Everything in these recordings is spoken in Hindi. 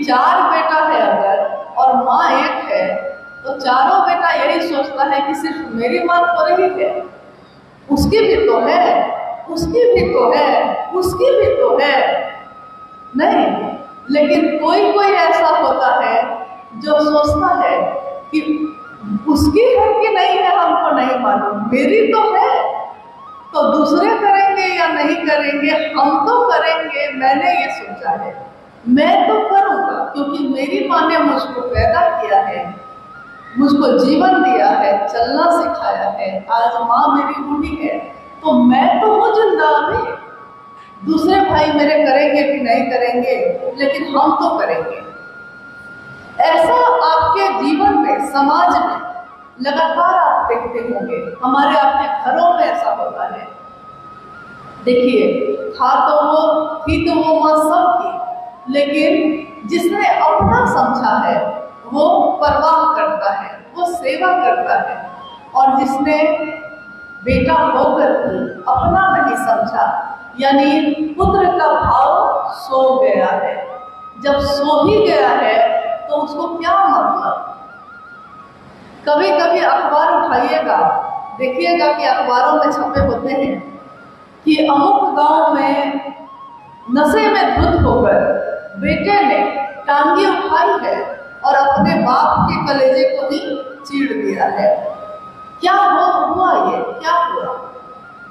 चार बेटा है अगर और माँ एक है, तो चारों बेटा यही सोचता है कि सिर्फ मेरी माँ तो रही है, उसकी भी तो है, उसकी भी तो है, उसकी भी तो है। नहीं, लेकिन कोई कोई ऐसा होता है जो सोचता है कि उसकी है कि नहीं है हमको नहीं मालूम, मेरी तो है, तो दूसरे करेंगे या नहीं करेंगे, हम तो करेंगे। मैंने ये सोचा है, मैं तो करूँगा क्योंकि मेरी माँ ने मुझको पैदा किया है, मुझको जीवन दिया है, चलना सिखाया है। आज माँ मेरी बूढ़ी है तो मैं तो हूँ जिंदा अभी, दूसरे भाई मेरे करेंगे कि नहीं करेंगे, लेकिन हम तो करेंगे। ऐसा आपके जीवन में, समाज में लगातार आप देखते होंगे, हमारे आपके घरों में ऐसा होता है। देखिए, थी तो वो माँ सबकी, लेकिन जिसने अपना समझा है वो परवाह करता है, वो सेवा करता है, और जिसने बेटा होकर भी अपना नहीं समझा, यानी पुत्र का भाव सो गया है। जब सो ही गया है तो उसको क्या मतलब। कभी कभी अखबार उठाइएगा, देखिएगा कि अखबारों में छपे होते हैं कि अमुक गांव में नशे में धुत होकर बेटे ने टांगी उठाई है और अपने बाप के कलेजे को ही चीर दिया है। क्या हुआ ये, क्या हुआ?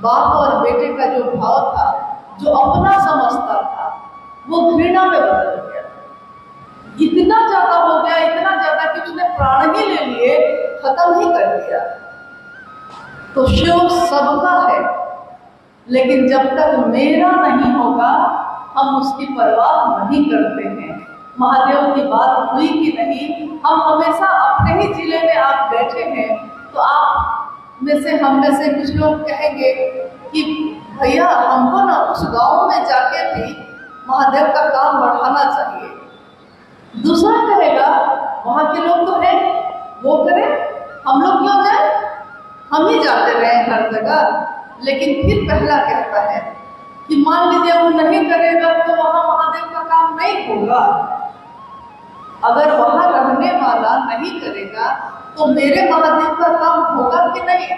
बाप और बेटे का जो भाव था, जो अपना समझता था, वो घृणा में बदल गया। इतना ज्यादा हो गया, इतना ज्यादा कि उसने प्राण ही ले लिए, खत्म ही कर दिया। तो शिव सबका है, लेकिन जब तक मेरा नहीं होगा हम उसकी परवाह नहीं करते हैं। महादेव की बात हुई कि नहीं, हम हमेशा अपने ही जिले में आप बैठे हैं तो आप में से, हम में से कुछ लोग कहेंगे कि भैया हमको ना उस गांव में जाके भी महादेव का काम बढ़ाना चाहिए। दूसरा कहेगा वहाँ के लोग तो हैं, वो करें, हम लोग क्यों जाए, हम ही जाते रहे हर जगह। लेकिन फिर पहला कहता है कि मान लीजिए वो नहीं करेगा तो वहाँ महादेव का काम नहीं होगा। अगर वहाँ रहने वाला नहीं करेगा तो मेरे महादेव का काम होगा कि नहीं,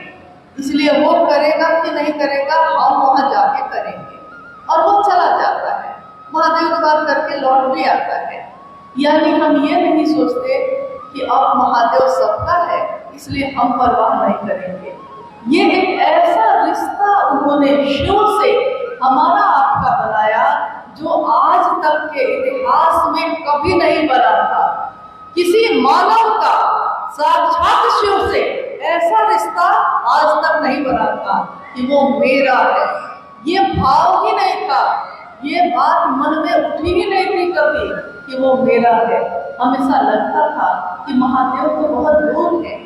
इसलिए वो करेगा कि नहीं करेगा, हम वहाँ जाके करेंगे। और वो चला जाता है, महादेव की बात करके लौट भी आता है। यानी हम ये नहीं सोचते कि अब महादेव सबका है इसलिए हम परवाह नहीं करेंगे। ये एक ऐसा रिश्ता उन्होंने शिव से हमारा आपका बनाया जो आज तक के इतिहास में कभी नहीं बना था। किसी मानव का साक्षात शिव से ऐसा रिश्ता आज तक नहीं बना था कि वो मेरा है। ये भाव ही नहीं था, ये बात मन में उठी ही नहीं थी कभी कि वो मेरा है। हमेशा लगता था कि महादेव तो बहुत दूर है,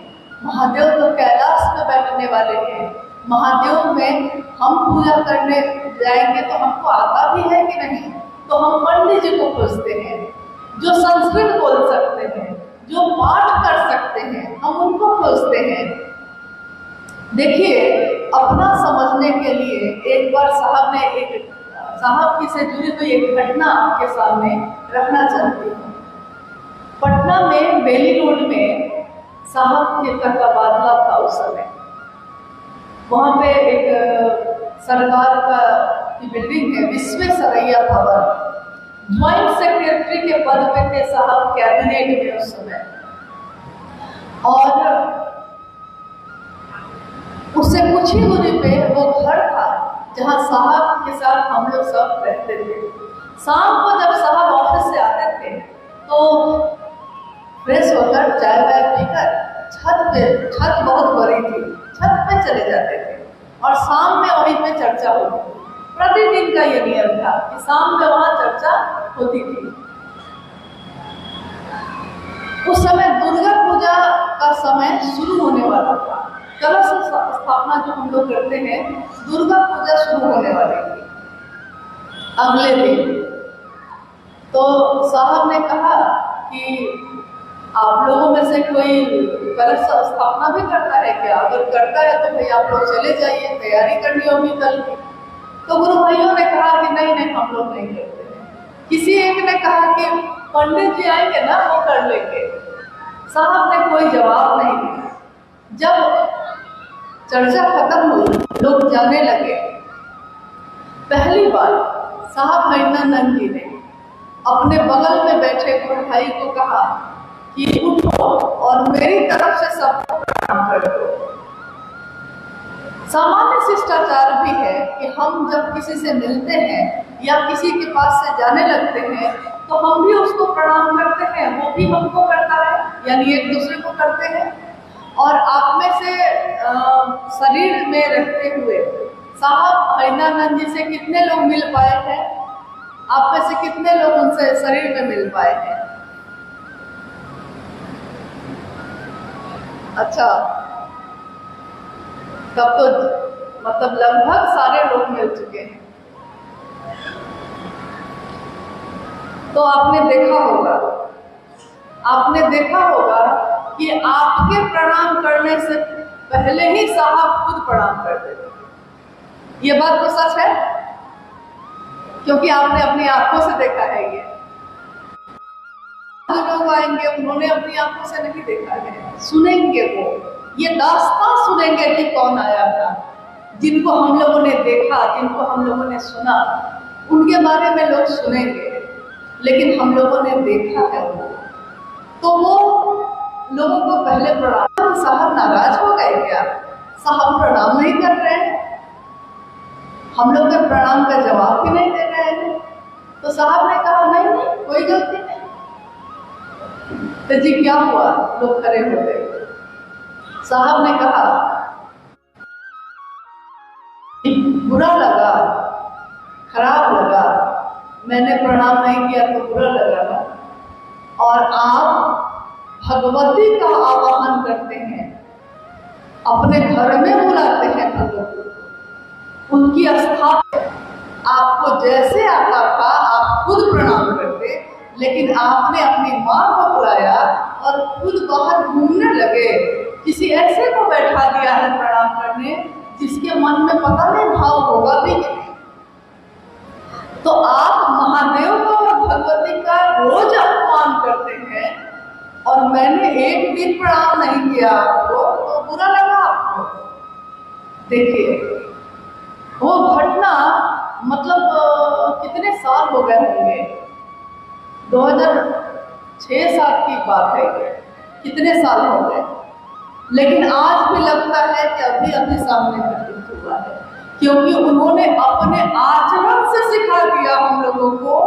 महादेव तो कैलाश में बैठने वाले हैं, महादेव में हम पूजा करने जाएंगे तो हमको आता भी है कि नहीं। तो हम पंडित जी को खोजते हैं जो संस्कृत बोल सकते हैं, जो पाठ कर सकते हैं, हम उनको खोजते हैं। देखिए, अपना समझने के लिए एक बार साहब की से जुड़ी हुई एक घटना आपके सामने रखना चाहती हूँ। पटना में बेली रोड में साहब के घर का बादला था उस समय। वहाँ पे एक सरकार का की बिल्डिंग है, विश्वेश्वरैया भवन। ज्वाइंट सेक्रेटरी के पद पे थे साहब कैबिनेट में उस समय। और उससे कुछ ही दूरी पे वो घर था जहाँ साहब के साथ हम लोग सब रहते थे। शाम को जब साहब ऑफिस से आते थे तो फ्रेश होकर चाय वाय पीकर छत बहुत बड़ी थी, छत पे चले जाते थे और शाम में वहीं पे चर्चा होती थी। प्रतिदिन का ये नियम था कि शाम में वहाँ चर्चा होती थी। उस समय दुर्गा पूजा का समय शुरू होने वाला था। कलश स्थापना जो हम लोग करते हैं, दुर्गा पूजा शुरू होने वाली थी अगले दिन। तो साहब ने कहा कि आप लोगों में से कोई कलश स्थापना भी करता है क्या? अगर करता है तो भाई आप लोग चले जाइए, तैयारी करनी होगी कल की। तो गुरु भाइयों ने कहा कि नहीं हम लोग नहीं करते हैं। किसी एक ने कहा कि पंडित जी आएंगे ना वो कर लेंगे। साहब ने कोई जवाब नहीं दिया। जब चर्चा खत्म हुई, लोग जाने लगे, पहली बार साहब हरिनानंद जी ने अपने बगल में बैठे गुरु भाई को कहा कि उठो और मेरी तरफ से सबको प्रणाम कर दो। सामान्य शिष्टाचार भी है कि हम जब किसी से मिलते हैं या किसी के पास से जाने लगते हैं तो हम भी उसको प्रणाम करते हैं, वो भी हमको करता है, यानी एक दूसरे को करते हैं। और आप में से शरीर में रहते हुए साहब हरिनानंद जी से कितने लोग मिल पाए हैं? आप में से कितने लोग उनसे शरीर में मिल पाए हैं? अच्छा, तब तो मतलब लगभग सारे लोग मिल चुके हैं। तो आपने देखा होगा कि आपके प्रणाम करने से पहले ही साहब खुद प्रणाम कर देते। ये बात तो सच है, क्योंकि आपने अपनी आंखों से देखा है। ये जो लोग आएंगे उन्होंने अपनी आंखों से नहीं देखा है, सुनेंगे, वो ये दास्तां सुनेंगे कि कौन आया था। जिनको हम लोगों ने देखा, जिनको हम लोगों ने सुना, उनके बारे में लोग सुनेंगे, लेकिन हम लोगों ने देखा है वो, तो वो लोगों को पहले प्रणाम। साहब नाराज हो गए क्या? साहब प्रणाम नहीं कर रहे हैं, हम लोग के प्रणाम का जवाब भी नहीं दे रहे हैं। तो साहब ने कहा नहीं, कोई गलती नहीं। तो जी क्या हुआ? लोग खड़े हो गए। साहब ने कहा बुरा लगा, खराब लगा, मैंने प्रणाम नहीं किया तो बुरा लगा, और आप भगवती का आवाहन करते हैं, अपने घर में बुलाते हैं भगवती, उनकी स्थापना, आपको जैसे आता था आप खुद प्रणाम करते, लेकिन आपने अपनी माँ को बुलाया और खुद बाहर घूमने लगे। किसी ऐसे को बैठा दिया है प्रणाम करने जिसके मन में पता नहीं भाव होगा भी कि नहीं। तो आप महादेव का और भगवती का रोज अपमान करते हैं, और मैंने एक दिन प्रणाम नहीं किया आपको तो बुरा लगा आपको। देखिए वो घटना मतलब कितने साल हो गए होंगे, 2006-7 की बात है, कितने साल हो गए, लेकिन आज भी लगता है कि अभी अभी सामने घटित हुआ है, क्योंकि उन्होंने अपने आचरण से सिखा दिया हम लोगों को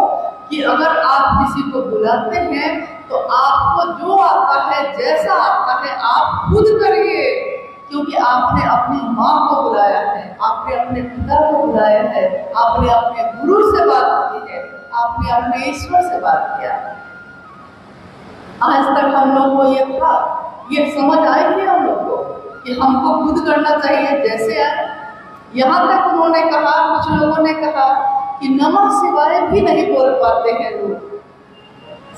कि अगर आप किसी को बुलाते हैं तो आपको जो आता है, जैसा आता है, आप खुद करिए, क्योंकि आपने अपनी माँ को बुलाया है, आपने अपने पिता को बुलाया है, आपने अपने गुरु से बात की है, आपने अपने ईश्वर से बात किया। आज तक हम लोग को ये समझ आई थी हम लोग को कि हमको खुद करना चाहिए जैसे आए। यहाँ तक उन्होंने कहा, कुछ लोगों ने कहा कि नमः शिवाय भी नहीं बोल पाते हैं लोग।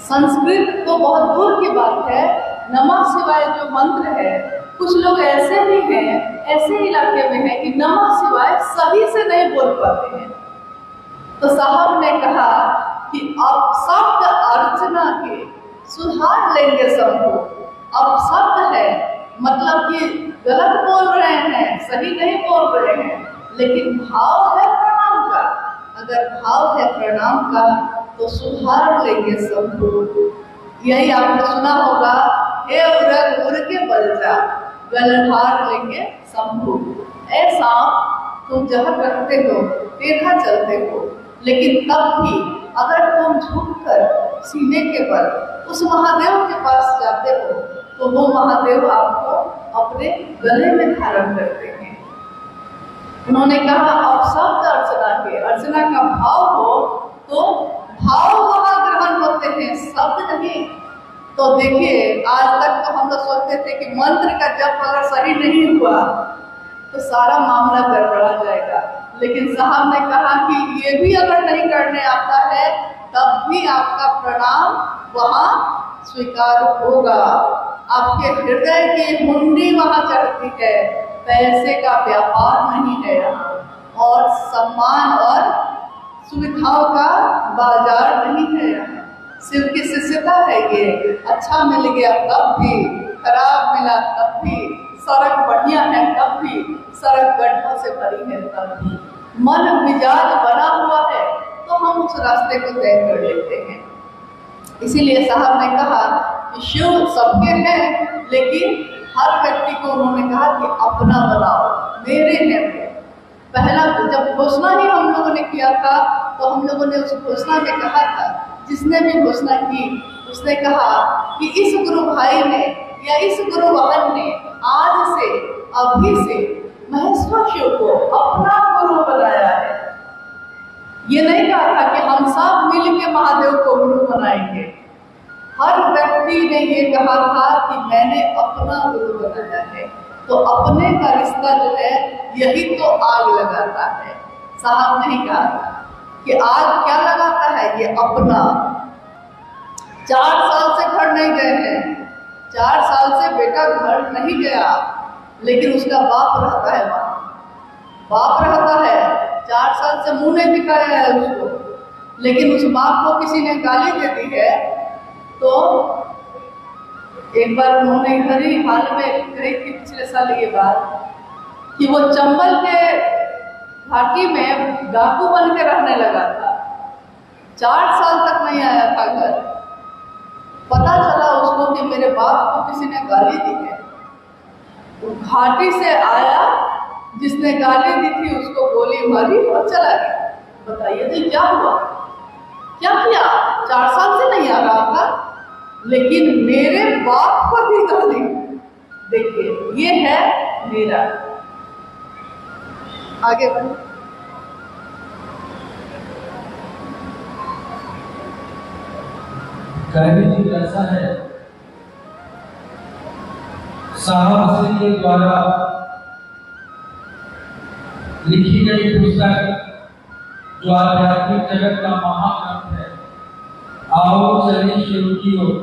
संस्कृत तो बहुत दूर की बात है, नमः शिवाय जो मंत्र है, कुछ लोग ऐसे भी हैं, ऐसे इलाके में हैं कि नमः शिवाय सही से नहीं बोल पाते हैं। तो साहब ने कहा कि अब शब्द अर्चना के सुधार लेंगे सबको। अब शब्द है मतलब कि गलत बोल रहे हैं, सही नहीं बोल रहे हैं, लेकिन भाव है प्रणाम का। अगर भाव है प्रणाम का तो सुधार लेंगे सबको। यही आपने सुना होगा, हे उरग उर के बल जा, गलधार लेंगे शंभु। ऐसा तुम जहाँ रखते हो, टेढ़ा चलते हो, लेकिन तब भी अगर तुम झुककर सीने के बल उस महादेव के पास जाते हो तो वो महादेव आपको अपने गले में धारण करते हैं। उन्होंने कहा अब शब्द अर्चना का भाव हो तो भाव वहाँ ग्रहण होते हैं, शब्द नहीं। तो देखिए आज तक तो हम लोग सोचते थे कि मंत्र का जप अगर सही नहीं हुआ तो सारा मामला गड़बड़ा जाएगा, लेकिन साहब ने कहा कि ये भी अगर नहीं करने आता है तब भी आपका प्रणाम वहाँ स्वीकार होगा। आपके हृदय की मुंडी वहाँ चढ़ती है, पैसे का व्यापार नहीं है यहाँ, और सम्मान और सुविधाओं का बाजार नहीं है यहाँ। शिव की शिष्यता है ये। अच्छा मिल गया तब भी, खराब मिला तब भी, सड़क बढ़िया है तब भी, सड़क गड्ढों से भरी है तब भी, मन मिजाज बना हुआ है तो हम उस रास्ते को तय कर लेते हैं। इसीलिए साहब ने कहा कि शिव सबके हैं, लेकिन हर व्यक्ति को उन्होंने कहा कि अपना बनाओ, मेरे हैं वो। पहला जब घोषणा ही हम लोगों ने किया था तो हम लोगों ने उस घोषणा में कहा था, जिसने भी घोषणा की उसने कहा कि इस गुरु भाई ने या इस गुरु बहन ने आज से, अभी से महेश्वर शिव को अपना गुरु बनाया है। ये नहीं कहा था कि हम सब मिल के महादेव को गुरु बनाएंगे। हर व्यक्ति ने ये कहा था कि मैंने अपना गुरु बनाया है। तो अपने का रिश्ता जो है यही तो आग लगाता है। साहब नहीं कहा था कि आग क्या लगाता है, ये अपना। 4 साल से घर नहीं गए हैं, 4 साल से बेटा घर नहीं गया, लेकिन उसका बाप रहता है वहां, बाप रहता है। 4 साल से मुंह नहीं दिखाया है उसको, लेकिन उस बाप को किसी ने गाली दे दी है। तो एक बार उन्होंने इधर ही हाल में कही थी, पिछले साल ये बात, कि वो चंबल के घाटी में डाकू बन के रहने लगा था। 4 साल तक नहीं आया था घर। पता चला उसको कि मेरे बाप को किसी ने गाली दी है। वो घाटी से आया, जिसने गाली दी थी उसको गोली मारी और चला गया। बताइए तो क्या हुआ, क्या किया? 4 साल से नहीं आ रहा था, लेकिन मेरे बाप को भी गाली। देखिए ये है मेरा। आगे बढ़े। कहने की ऐसा है, साहब श्री के द्वारा लिखी गई पुस्तक जो आध्यात्मिक जगत का महाग्रंथ है, आओ चले शिव की ओर।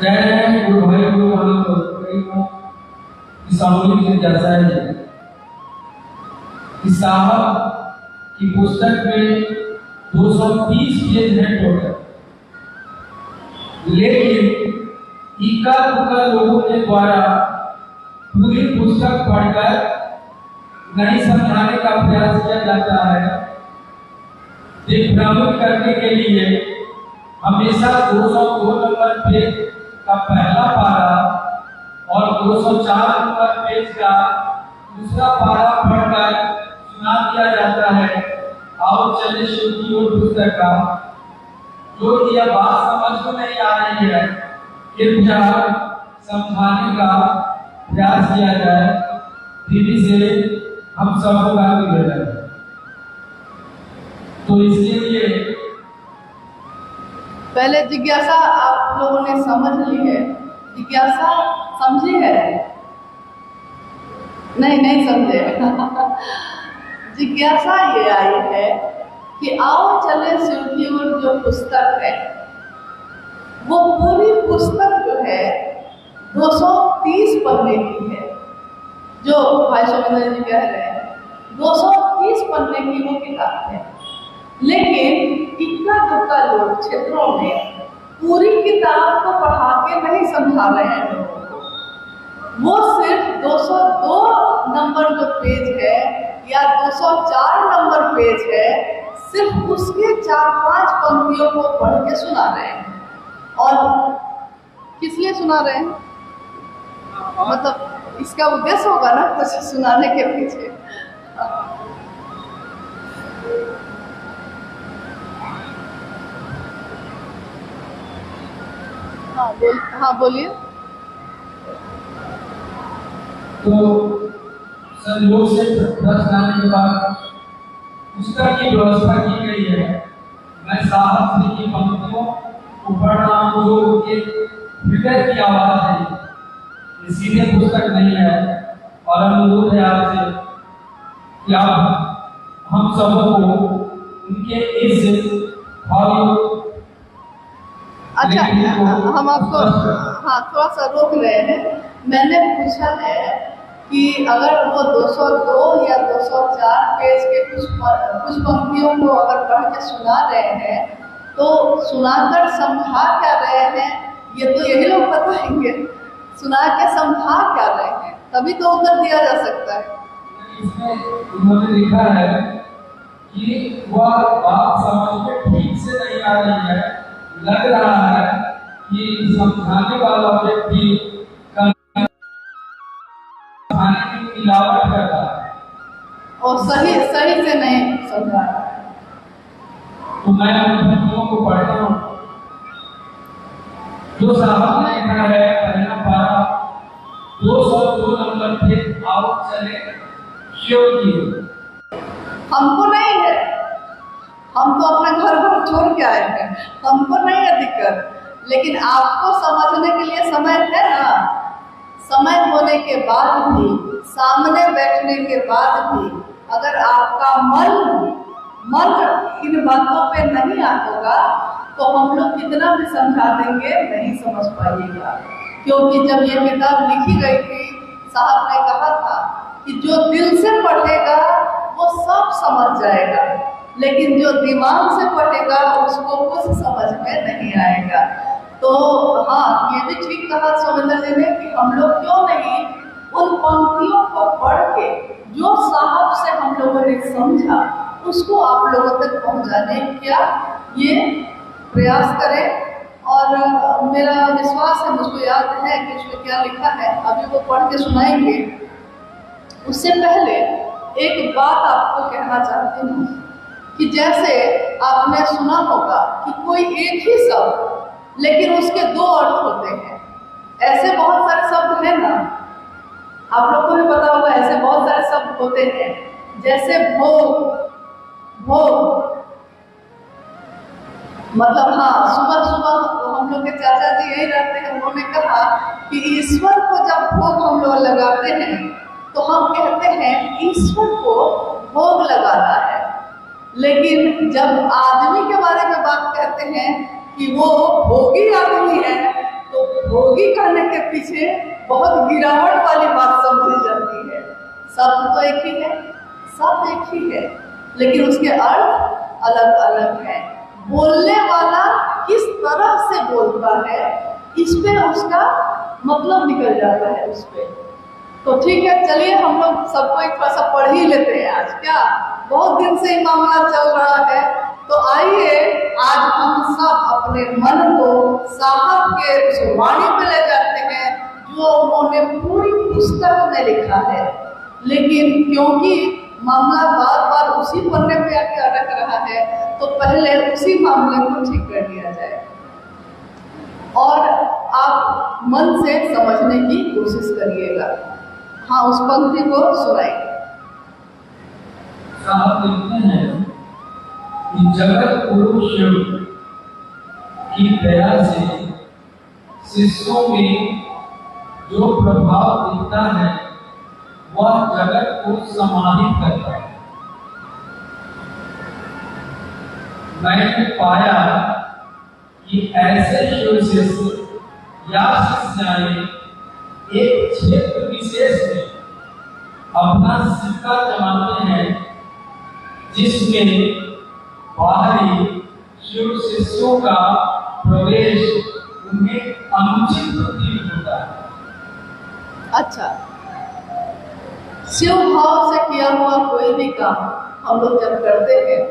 कह रहे हैं गुरु भाई गुरु हम सामूहिक से जैसा है कि साहब की पुस्तक में 230 पेज है टोटल, लेकिन इक्का दुक्का लोगों के द्वारा पूरी पुस्तक पढ़कर नहीं समझाने का प्रयास किया जाता है। दिग्भ्रमित करने के लिए हमेशा 202 नंबर पेज का पहला पारा और 204 नंबर पेज का दूसरा पारा पढ़कर सुना दिया जाता है। आओ चले शिव की ओर पुस्तक का। जो यह बात समझ में नहीं आ रही है, कृपया समझाने का प्रयास किया जाए। दीदी से हम सब का निवेदन है। तो इसके लिए पहले जिज्ञासा आप लोगों ने समझ ली है, जिज्ञासा समझी है? नहीं समझे। जिज्ञासा ये आई है कि आओ चले शिव की ओर जो पुस्तक है, वो पूरी पुस्तक जो है 230 पन्ने की है। जो भाई सोमेंद्र जी कह रहे हैं 230 पन्ने की वो किताब है, लेकिन इतना दुक्का लोग क्षेत्रों में पूरी किताब को पढ़ा के नहीं समझा रहे हैं लोगों को। वो सिर्फ 202 नंबर जो पेज है या 204 नंबर पेज है, सिर्फ उसके 4-5 पंक्तियों को पढ़ के सुना रहे हैं। और किस लिए सुना रहे हैं? मतलब इसका उद्देश्य होगा ना कुछ सुनाने के पीछे। हाँ बोलिए। तो संयोग से प्रश्न आने के बाद पुस्तक की व्यवस्था की गई है। मैं साहब श्री की पंक्तियों को पढ़ रहा हूँ, जो उनके हृदय की आवाज है, ये सीधे पुस्तक नहीं है। और अनुरोध है आपसे कि आप हम सबों को उनके इस भाव। अच्छा, हम आपको हाँ थोड़ा सा रोक रहे हैं। मैंने पूछा है कि अगर वो 202 या 204 पेज के कुछ पंक्तियों को अगर पढ़ के सुना रहे हैं तो सुनाकर समझा क्या रहे हैं ये तो यही लोग बताएंगे। सुना के समझा क्या रहे हैं तभी तो उत्तर दिया जा सकता है। इसमें उन्होंने लिखा है कि वह बात समझ में ठीक से नहीं आ रही है, लग रहा है कि समझाने वाला व्यक्ति कहानी की मिलावट कर रहा है और सही से नहीं समझा रहा है। तो मैं उन पंक्तियों को पढ़ता हूँ जो साहब ने लिखा है। पहला पारा 202 नंबर पे आओ चले शिव की। हमको नहीं है, हम तो अपना घर पर छोड़ के आए हैं, हमको नहीं है दिक्कत, लेकिन आपको समझने के लिए समय है ना। समय होने के बाद भी, सामने बैठने के बाद भी अगर आपका मन इन बातों पे नहीं आएगा तो हम लोग कितना भी समझा देंगे नहीं समझ पाइएगा। क्योंकि जब ये किताब लिखी गई थी साहब ने कहा था कि जो दिल से पढ़ेगा वो सब समझ जाएगा, लेकिन जो दिमाग से पढ़ेगा उसको कुछ समझ में नहीं आएगा। तो हाँ, ये भी ठीक कहा सोमेंद्र जी ने कि हम लोग क्यों नहीं उन पंक्तियों को पढ़ के जो साहब से हम लोगों ने समझा उसको आप लोगों तक पहुंचाने का ये प्रयास करें। और मेरा विश्वास है, मुझको याद है कि उसमें क्या लिखा है, अभी वो पढ़ के सुनाएंगे। उससे पहले एक बात आपको कहना चाहती हूँ कि जैसे आपने सुना होगा कि कोई एक ही शब्द लेकिन उसके दो अर्थ होते हैं। ऐसे बहुत सारे शब्द हैं ना, आप लोग को भी पता होगा, ऐसे बहुत सारे शब्द होते हैं। जैसे भोग मतलब हाँ, सुबह हम लोग के चाचा जी यही रहते हैं, उन्होंने कहा कि ईश्वर को जब भोग हम लोग लगाते हैं तो हम कहते हैं ईश्वर को भोग लगाना है। लेकिन जब आदमी के बारे में बात कहते हैं कि वो भोगी आदमी है तो भोगी कहने के पीछे बहुत गिरावट वाली बात समझी जाती है। शब्द तो एक ही है, शब्द एक ही है, लेकिन उसके अर्थ अलग अलग हैं। बोलने वाला किस तरह से बोलता है इस पे उसका मतलब निकल जाता है उस पे। तो ठीक है, चलिए हम लोग सबको एक थोड़ा सा पढ़ ही लेते हैं आज। क्या बहुत दिन से ही मामला चल रहा है, तो आइए आज हम सब अपने मन को साहब के उस वाणी पे ले जाते हैं जो उन्होंने पूरी पुस्तक में लिखा है। लेकिन क्योंकि मामला बार बार उसी पन्ने पे आके अटक रहा है तो पहले उसी मामले को ठीक कर दिया जाए और आप मन से समझने की कोशिश करिएगा। हाँ, उस पंक्ति को सुनाइए। साहब लिखते हैं कि जगत गुरु शिव की दया से शिष्यों में जो प्रभाव दिखता है वह जगत को समाहित करता है। मैंने पाया कि ऐसे शिव शिष्य या शिष्याएं एक क्षेत्र विशेष में अपना सिक्का जमाते हैं जिसमें बाहरी शिव शिष्यों का प्रवेश उन्हें अनुचित प्रतीत होता है। अच्छा, शिव भाव से किया हुआ कोई भी काम हम लोग जब करते हैं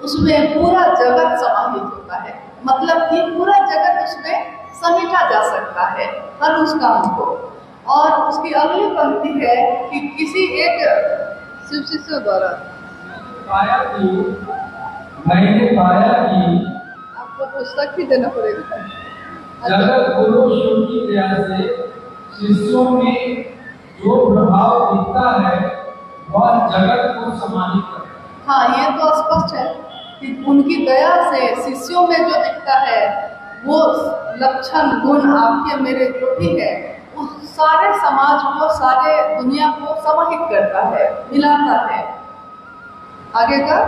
उसमें पूरा जगत समाहित होता है, मतलब कि पूरा जगत उसमें समेटा जा सकता है हर उस काम को। और उसकी अगली पंक्ति है कि किसी एक शिव शिष्य द्वारा मैंने पाया कि आपको पुस्तक ही देना पड़ेगा। जगत गुरु शिव की दया से शिष्यों में जो प्रभाव दिखता है वह जगत को समाहित करता है। हाँ, ये तो स्पष्ट है कि उनकी दया से शिष्यों में जो दिखता है वो लक्षण गुण आपके मेरे जो भी है उस सारे समाज को, सारे दुनिया को समाहित करता है, मिलाता है। आगे का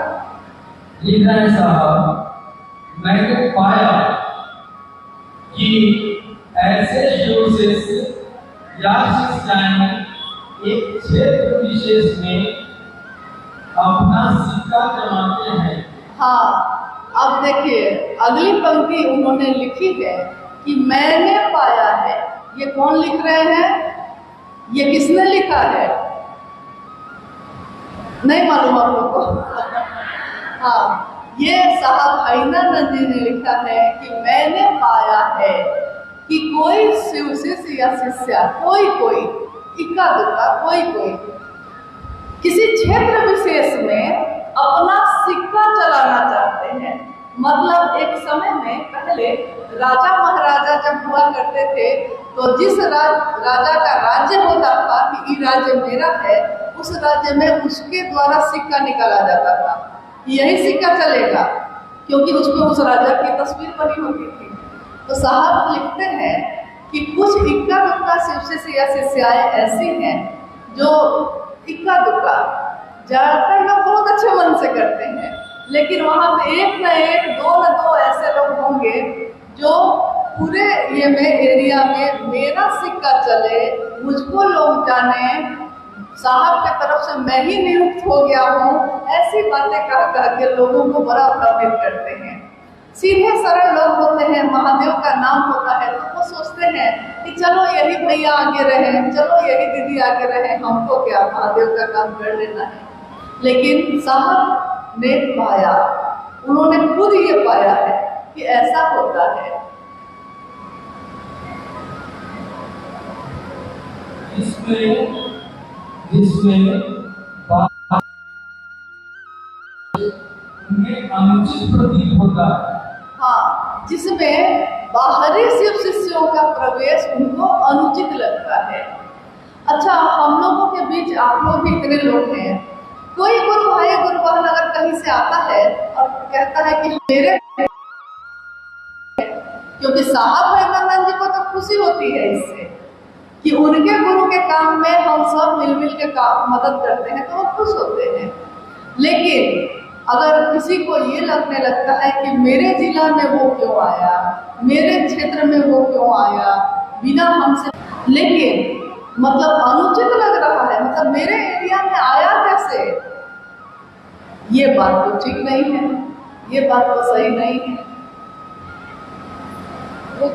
लिखा है साहब, मैंने पाया कि ऐसे शिव शिष्य या शिष्याएं एक क्षेत्र विशेष में अपना सिक्का जमाते हैं। हाँ, अब देखिए अगली पंक्ति उन्होंने लिखी है कि मैंने पाया है। ये कौन लिख रहे हैं? ये किसने लिखा है? नहीं मालूम आप लोग को? हाँ, ये साहब हैदराबाद जी ने लिखा है कि मैंने पाया है कि कोई शिव शिष्य या शिष्या कोई इक्का दुक्का कोई किसी क्षेत्र विशेष में अपना सिक्का चलाना चाहते हैं। मतलब एक समय में पहले राजा महाराजा जब हुआ करते थे तो जिस राजा का राज्य होता था कि ये राज्य मेरा है, उस राज्य में उसके द्वारा सिक्का निकाला जाता था। यही सिक्का चलेगा क्योंकि उसमें उस राजा की तस्वीर बनी होती थी। तो साहब लिखते हैं कि कुछ इक्का दुक्का शिष्य या शिष्याएं ऐसी हैं जो इक्का दुक्का ज्यादातर लोग बहुत अच्छे मन से करते हैं, लेकिन वहाँ पे एक न एक दो न दो ऐसे लोग होंगे जो पूरे ये में एरिया में मेरा सिक्का चले, मुझको लोग जाने, साहब की तरफ से मैं ही नियुक्त हो गया हूँ, ऐसी बातें कह के लोगों को बड़ा प्रभावित करते हैं। सीधे सरल लोग होते हैं, महादेव का नाम होता है तो वो सोचते हैं कि चलो यही भैया आगे रहे, चलो यही दीदी आगे रहे, हमको क्या महादेव का काम कर लेना है। लेकिन साहब ने पाया, उन्होंने खुद ये पाया है कि ऐसा होता है। जिसमें अनुचित प्रतीत होता है। हाँ, जिसमें बाहरी शिव शिष्यों का प्रवेश उनको अनुचित लगता है। अच्छा, हम लोगों के बीच आप लोग भी इतने लोग हैं, कोई गुरु भाई गुरु बहन अगर कहीं से आता है और कहता है कि मेरे, क्योंकि साहब हैदराबाद जी को तो खुशी होती है इससे कि उनके गुरु के काम में हम सब मिलजुल के काम मदद करते हैं तो वो खुश होते हैं। लेकिन अगर किसी को ये लगने लगता है कि मेरे जिला में वो क्यों आया, मेरे क्षेत्र में वो क्यों आया बिना हमसे, लेकिन मतलब अनुचित लग रहा है, मतलब मेरे एरिया में आया कैसे, ये बात तो ठीक नहीं है, ये बात तो सही नहीं है।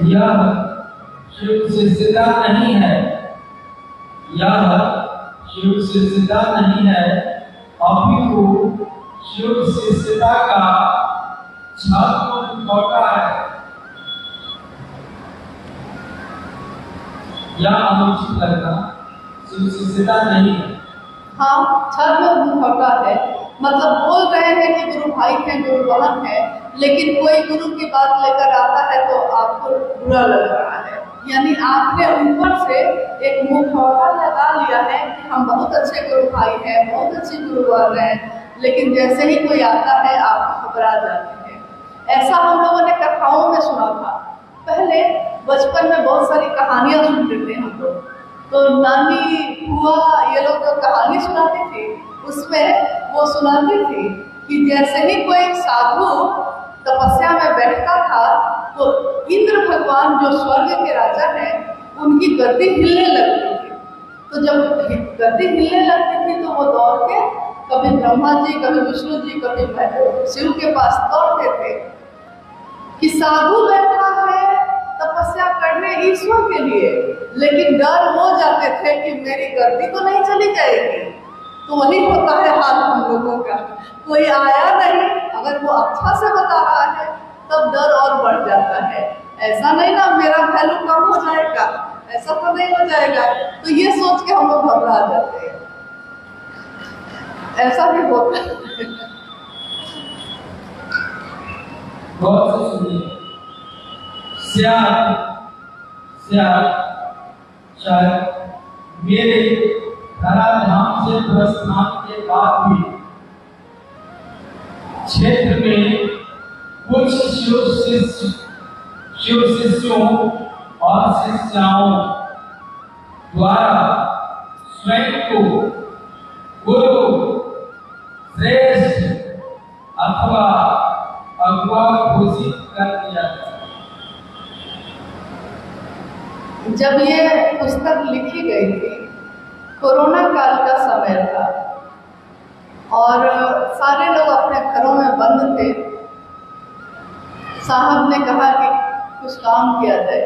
यह शिव शिष्यता नहीं है, यह शिव शिष्यता नहीं है, अपितु शिव शिष्यता का छद्म मुखौटा है। यह अनुचित लगना शिव शिष्यता नहीं है। हाँ, छद्म मुखौटा है, मतलब बोल रहे हैं कि गुरु भाई हैं, गुरु बहन है, लेकिन कोई गुरु की बात लेकर आता है तो आपको बुरा लग रहा है, यानी आपने ऊपर से एक मुखौटा लगा लिया है कि हम बहुत अच्छे गुरु भाई हैं, बहुत अच्छे गुरु बहन हैं, लेकिन जैसे ही कोई आता है आप घबरा जाते हैं। ऐसा हम लोगों ने कथाओं में सुना था। पहले बचपन में बहुत सारी कहानियां सुनते थे हम लोग, तो नानी हुआ ये लोग जो कहानी सुनाती थी उसमें वो सुनाती थी कि जैसे ही कोई साधु तपस्या में बैठता था तो इंद्र भगवान जो स्वर्ग के राजा हैं उनकी गद्दी हिलने लगती थी। तो जब गद्दी हिलने लगती थी तो वो दौड़ के कभी ब्रह्मा जी, कभी विष्णु जी, कभी शिव के पास दौड़ते थे कि साधु बैठा है तपस्या करने ईश्वर के लिए, लेकिन डर हो जाते थे कि मेरी गद्दी तो नहीं चली जाएगी। तो वही होता है हाल हम लोगों का, कोई आया नहीं, अगर वो अच्छा से बता रहा है तब डर और बढ़ जाता है। ऐसा नहीं ना मेरा वैल्यू कम हो जाएगा, ऐसा तो नहीं हो जाएगा, तो ये सोच के हम लोग घबरा जाते हैं। ऐसा भी होता है। बहुत से सुनिए, शायद मेरे धराधाम से प्रस्थान के बाद भी क्षेत्र में कुछ शिव शिष्यों और शिष्याओं द्वारा स्वयं को गुरु, श्रेष्ठ अथवा अगुआ घोषित कर दिया। जब ये पुस्तक लिखी गई थी कोरोना काल का समय था और सारे लोग अपने घरों में बंद थे। साहब ने कहा कि कुछ काम किया जाए,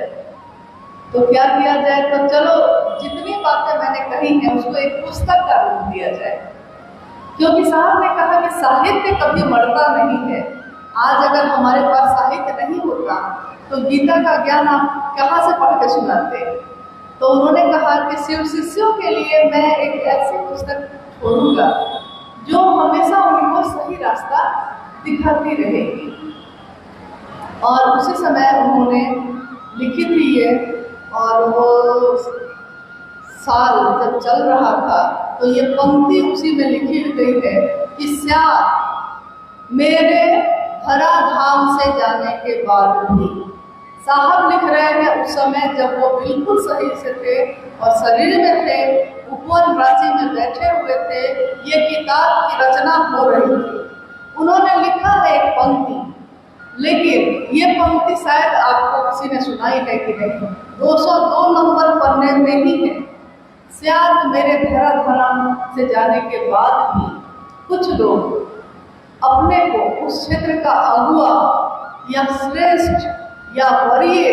तो क्या किया जाए, तो चलो जितनी बातें मैंने कही हैं उसको एक पुस्तक का रूप दिया जाए। क्योंकि साहब ने कहा कि साहित्य कभी मरता नहीं है। आज अगर हमारे पास साहित्य नहीं होता तो गीता का ज्ञान आप कहाँ से पढ़ के सुनाते। तो उन्होंने कहा कि शिव शिष्यों के लिए मैं एक ऐसी पुस्तक छोड़ूंगा जो हमेशा उनको सही रास्ता दिखाती रहेगी। और उसी समय उन्होंने लिखी थी ये, और वो साल जब चल रहा था तो ये पंक्ति उसी में लिखी गई है कि श्याम मेरे धरा धाम से जाने के बाद भी। साहब लिख रहे हैं उस समय जब वो बिल्कुल सही से थे और शरीर में थे, उपवन राशि में बैठे हुए थे, ये किताब की रचना हो रही थी। उन्होंने लिखा है एक पंक्ति, लेकिन ये पंक्ति शायद आपको किसी ने सुनाई है कि नहीं, 202 नंबर पन्ने में ही है। श्याम मेरे धरा धाम से जाने के बाद भी कुछ लोग अपने को उस क्षेत्र का अगुआ या श्रेष्ठ या वरीय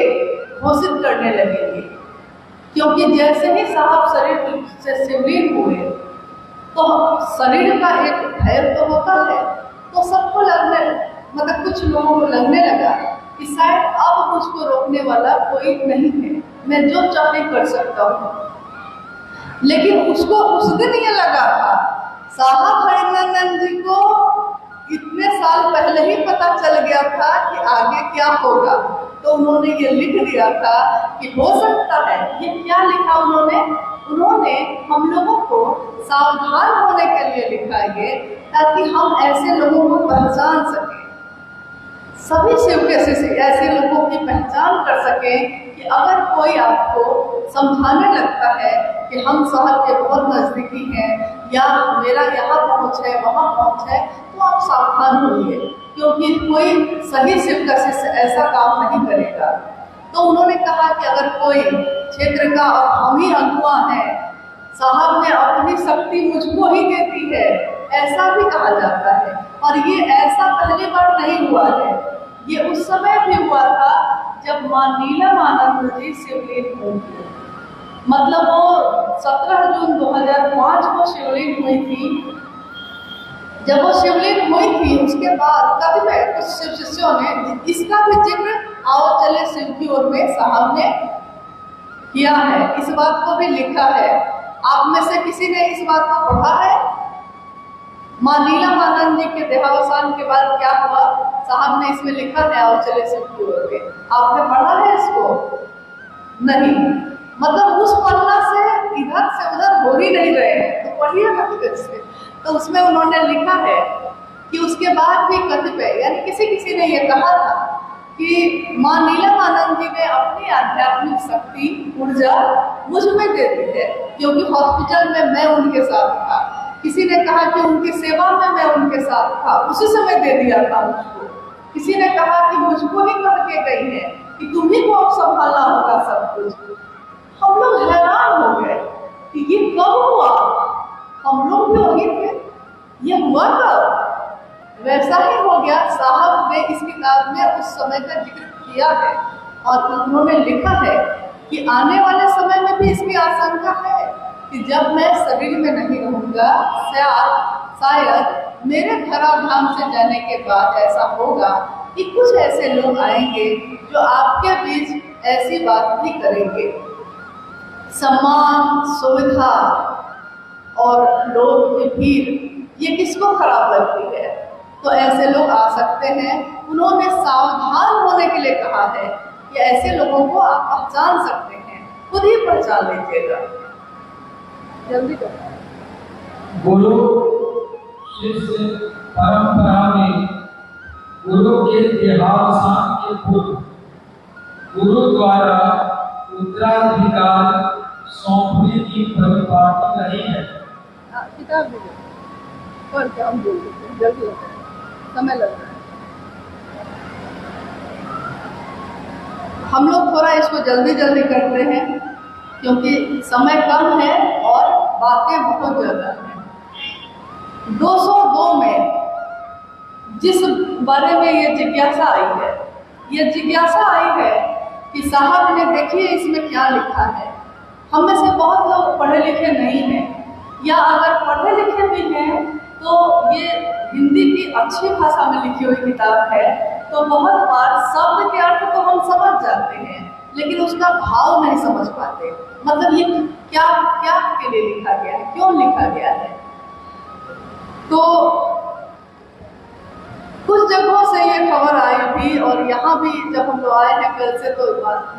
घोषित करने लगेंगे। क्योंकि जैसे ही साहब शरीर से शिवलीन हुए तो शरीर का एक भय तो होता है, तो सबको लगने मतलब कुछ लोगों को लगने लगा कि शायद अब मुझको रोकने वाला कोई नहीं है, मैं जो चाहे कर सकता हूँ। लेकिन उसको उस दिन ये लगा था, साहब हरिनंदन जी को इतने साल पहले ही पता चल गया था कि आगे क्या होगा। तो उन्होंने ये लिख दिया था कि हो सकता है, ये क्या लिखा उन्होंने हम लोगों को सावधान होने के लिए लिखा है ताकि हम ऐसे लोगों को पहचान सकें, सभी शिव के शिष्य ऐसे लोगों की पहचान कर सकें कि अगर कोई आपको समझाने लगता है कि हम साहब के बहुत नज़दीकी हैं या मेरा यहाँ पहुँच है वहाँ पहुँच है, तो आप सावधान होइए, क्योंकि कोई सही शिव का शिष्य ऐसा काम नहीं करेगा। तो उन्होंने कहा कि अगर कोई क्षेत्र का हम ही अगुआ है, साहब ने अपनी शक्ति मुझको ही दे दी है, ऐसा भी कहा जाता है। और ये ऐसा पहली बार नहीं हुआ है, ये उस समय भी हुआ था जब माँ नीलमानंद जी शिवलीन हुई थी। मतलब वो 17 जून 2005 को शिवलीन हुई थी। जब वो शिवलीन हुई थी उसके बाद कभी कुछ शिव शिष्यों ने इसका भी जिक्र आओ चले शिव की ओर में साहब ने किया है, इस बात को भी लिखा है। आप में से किसी ने इस बात को पढ़ा है? माँ नीलमानंद जी के देहावसान के बाद क्या हुआ, साहब ने इसमें लिखा है आओ चले शिव की ओर में। आपने पढ़ा है इसको? नहीं। मतलब उस पन्ना से इधर से उधर हो ही नहीं रहे हैं, तो पढ़िए ना फिर से। तो उसमें उन्होंने लिखा है कि उसके बाद भी कतिपय यानी किसी ने ये कहा था कि माँ नीलमानंद जी ने अपनी आध्यात्मिक शक्ति ऊर्जा मुझ में दे दी है, क्योंकि हॉस्पिटल में मैं उनके साथ था। किसी ने कहा कि उनकी सेवा में मैं उनके साथ था, उसी समय दे दिया था मुझको। किसी ने कहा कि मुझको ही कह के गई है कि तुम्ही को अब संभालना होगा सब कुछ। हम लोग हैरान हो गए कि ये कब हुआ, हम लोग भी वही थे, ये हुआ कब? वैसा ही हो गया। साहब ने इस किताब में उस समय का जिक्र किया है और उन्होंने लिखा है कि आने वाले समय में भी इसकी आशंका है कि जब मैं शरीर में नहीं रहूँगा, शायद मेरे धराधाम से जाने के बाद ऐसा होगा कि कुछ ऐसे लोग आएंगे जो आपके बीच ऐसी बात भी करेंगे। सम्मान, सुविधा और लोग की भीड़ ये किसको खराब लगती है? तो ऐसे लोग आ सकते हैं। उन्होंने सावधान होने के लिए कहा है कि ऐसे लोगों को आप पहचान सकते हैं, खुद ही पहचान लीजिएगा। जल्दी करो। गुरु शिष्य परंपरा में गुरु के देहावसान के पूर्व गुरु द्वारा उत्तराधिकार सौंपने की प्रवृत्ति नहीं है। किताब दीजिए, पढ़ के हम बोल देते हैं, जल्दी होता है, समय लग रहा है। हम लोग थोड़ा इसको जल्दी करते हैं क्योंकि समय कम है और बातें बहुत ज़्यादा हैं। 202 में जिस बारे में ये जिज्ञासा आई है कि साहब ने देखिए इसमें क्या लिखा है। हम में से बहुत लोग पढ़े लिखे नहीं हैं, या अगर पढ़े लिखे भी हैं तो ये हिंदी की अच्छी भाषा में लिखी हुई किताब है, तो बहुत बार शब्द के अर्थ तो हम समझ जाते हैं लेकिन उसका भाव नहीं समझ पाते। मतलब ये क्या क्या के लिए लिखा गया है, क्यों लिखा गया है। तो कुछ जगहों से ये खबर आई थी और यहाँ भी जब हम लोग आए हैं कल से, तो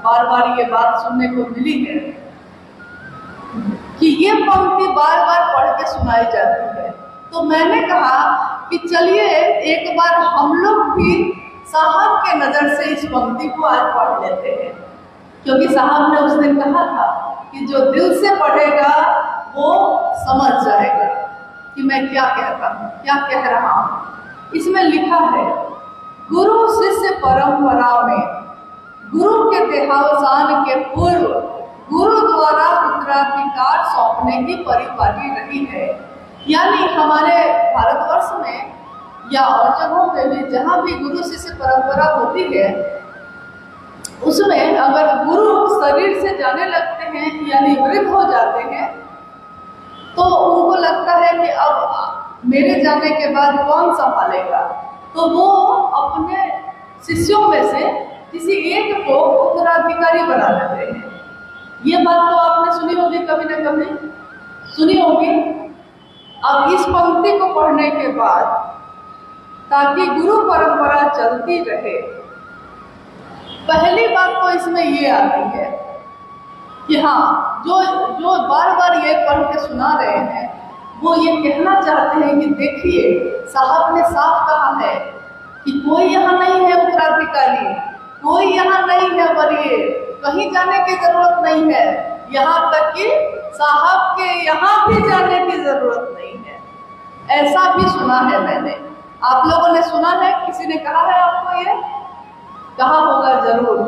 बार बार ये बात सुनने को मिली है कि ये पंक्ति बार बार पढ़ के सुनाई जाती है। तो मैंने कहा कि चलिए एक बार हम लोग भी साहब के नज़र से इस पंक्ति को आज पढ़ लेते हैं, क्योंकि साहब ने उस दिन कहा था कि जो दिल से पढ़ेगा वो समझ जाएगा कि मैं क्या कहता हूँ, क्या कह रहा हूँ। इसमें लिखा है, गुरु शिष्य परंपरा में गुरु के देहावसान के पूर्व गुरु द्वारा उत्तराधिकार सौंपने की परिपाटी रही है। यानी हमारे भारतवर्ष में या और जगहों पे भी जहाँ भी गुरु शिष्य परंपरा होती है, उसमें अगर गुरु शरीर से जाने लगते हैं यानी वृद्ध हो जाते हैं, तो उनको लगता है कि अब मेरे जाने के बाद कौन संभालेगा, तो वो अपने शिष्यों में से किसी एक को उत्तराधिकारी बना लेते हैं। ये बात तो आपने सुनी होगी, कभी न कभी सुनी होगी। अब इस पंक्ति को पढ़ने के बाद, ताकि गुरु परंपरा चलती रहे, पहली बात तो इसमें ये आती है कि हाँ, जो बार बार ये पढ़ के सुना रहे हैं वो ये कहना चाहते हैं कि देखिए साहब ने साफ कहा है कि कोई यहाँ नहीं है उत्तराधिकारी, कोई यहाँ नहीं है वरीय, कहीं जाने की जरूरत नहीं है, यहाँ तक कि साहब के यहाँ भी जाने की जरूरत नहीं है। ऐसा भी सुना है मैंने, आप लोगों ने सुना है, किसी ने कहा है आपको, ये कहा होगा जरूर।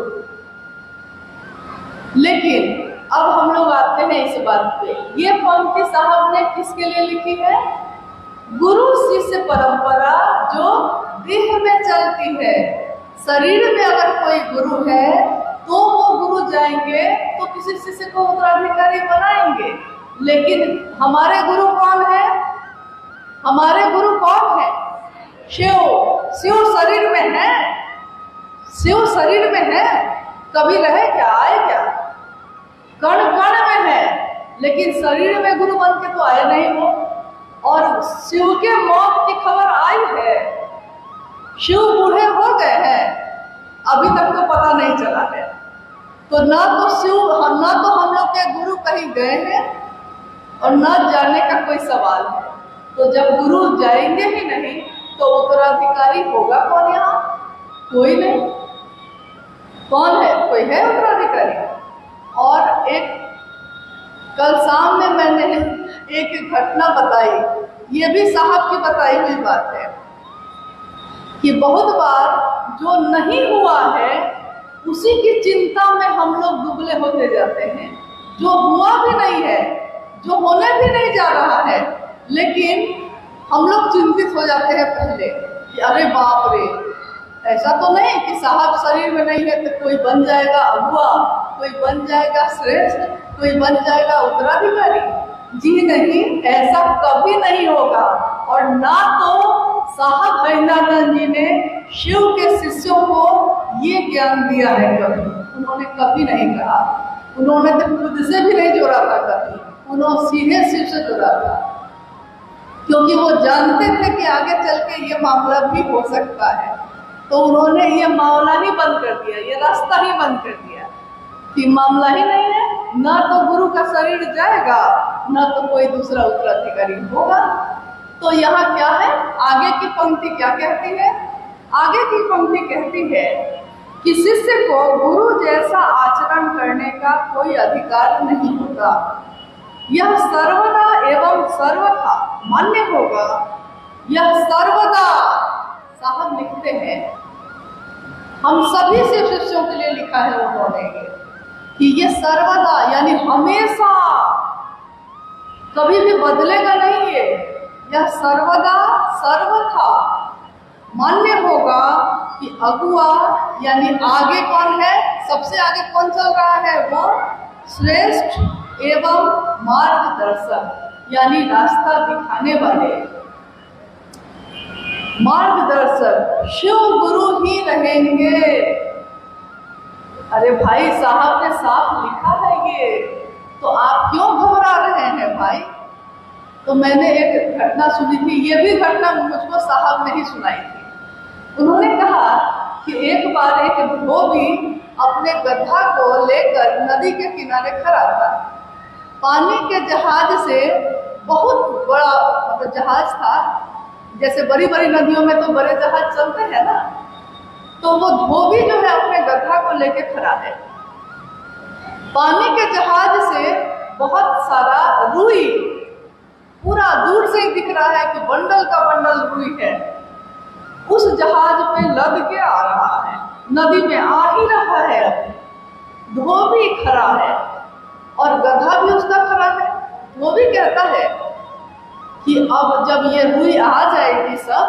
लेकिन अब हम लोग आते हैं इस बात पे, ये पंक्ति साहब ने किसके लिए लिखी है? गुरु शिष्य परंपरा जो देह में चलती है। शरीर में अगर कोई गुरु है तो वो गुरु जाएंगे तो किसी शिष्य को उत्तराधिकारी बनाएंगे, लेकिन हमारे गुरु कौन है? हमारे गुरु कौन है? शिव। शिव शरीर में है, शिव शरीर में है, कभी रहे क्या, आए क्या? कण कण में है, लेकिन शरीर में गुरु बन के तो आए नहीं हो। और शिव के मौत की खबर आई है, शिव बूढ़े हो गए हैं, अभी तक तो पता नहीं चला है। तो ना तो हम लोग के गुरु कहीं गए हैं और ना जाने का कोई सवाल है। तो जब गुरु जाएंगे ही नहीं तो उत्तराधिकारी होगा कौन यहाँ? कोई नहीं। कौन है? कोई है उत्तराधिकारी? और एक कल शाम में मैंने एक घटना बताई, ये भी साहब की बताई हुई बात है कि बहुत बार जो नहीं हुआ है उसी की चिंता में हम लोग दुबले होते जाते हैं। जो हुआ भी नहीं है, जो होने भी नहीं जा रहा है, लेकिन हम लोग चिंतित हो जाते हैं पहले कि अरे बाप रे, ऐसा तो नहीं कि साहब शरीर में नहीं है तो कोई बन जाएगा अगुआ, कोई बन जाएगा श्रेष्ठ, कोई बन जाएगा उत्तराधिकारी। जी नहीं, ऐसा कभी नहीं होगा। और ना तो साहब हरिनानंद जी ने शिव के शिष्यों को ये ज्ञान दिया है, कभी उन्होंने कभी नहीं कहा। उन्होंने तो खुद से भी नहीं जोड़ा था कभी, उन्होंने सीधे शिव से जोड़ा था, क्योंकि वो जानते थे कि आगे चल के ये मामला भी हो सकता है। तो उन्होंने ये मामला ही बंद कर दिया, ये रास्ता ही बंद कर दिया कि मामला ही नहीं है, ना तो गुरु का शरीर जाएगा, ना तो कोई दूसरा उत्तराधिकारी होगा। तो यहाँ क्या है, आगे की पंक्ति क्या कहती है? आगे की पंक्ति कहती है कि शिष्य को गुरु जैसा आचरण करने का कोई अधिकार नहीं होता, यह सर्वदा एवं सर्वथा मान्य होगा। यह सर्वदा, साहब लिखते हैं, हम सभी से शिष्यों के लिए लिखा है उन्होंने कि ये सर्वदा यानी हमेशा कभी भी बदलेगा नहीं ये, यह सर्वदा सर्वथा मान्य होगा कि अगुआ यानी आगे कौन है, सबसे आगे कौन चल रहा है, वो श्रेष्ठ एवं मार्गदर्शक यानी रास्ता दिखाने वाले मार्गदर्शक शिव गुरु ही रहेंगे। अरे भाई साहब ने साफ लिखा है ये, तो आप क्यों घबरा रहे हैं भाई? तो मैंने एक घटना सुनी थी, ये भी घटना मुझको साहब ने ही सुनाई थी। उन्होंने कहा कि एक बार एक धोबी अपने गधा को लेकर नदी के किनारे खड़ा था। पानी के जहाज से, बहुत बड़ा मतलब जहाज था, जैसे बड़ी बड़ी नदियों में तो बड़े जहाज चलते हैं ना, तो वो धोबी जो है अपने गधा को लेके खड़ा है। पानी के जहाज से बहुत सारा रुई पूरा दूर से ही दिख रहा है कि बंडल का बंडल रुई है, उस जहाज पे लद के आ रहा है, नदी में आ ही रहा है। धोबी खड़ा है और गधा भी उसका खड़ा है। धोबी कहता है कि अब जब ये रुई आ जाएगी सब,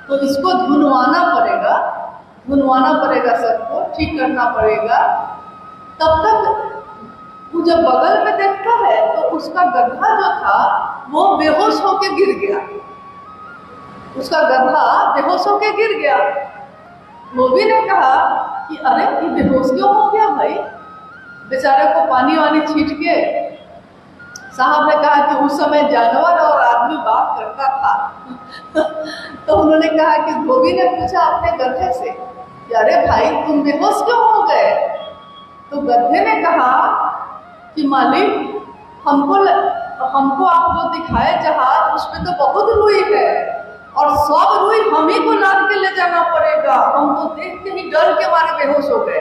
तो इसको धुनवाना पड़ेगा, सबको ठीक करना पड़ेगा। तब तक वो जब बगल में देखता है तो उसका गधा जो था वो बेहोश होके गिर गया। उसका गधा बेहोश होके गिर गया। धोबी ने कहा कि अरे ये बेहोश क्यों हो गया भाई? बेचारे को पानी वानी छीट के। साहब ने कहा कि उस समय जानवर और आदमी बात करता था। तो उन्होंने कहा कि धोबी ने पूछा अपने गधे से कि अरे भाई तुम बेहोश क्यों हो गए? तो गधे ने कहा कि मालिक हमको आप जो दिखाए जहाज, उसमें तो बहुत रुई है और सब रुई हम ही को लाद के ले जाना पड़ेगा। हम तो देख के ही डर के मारे बेहोश हो गए।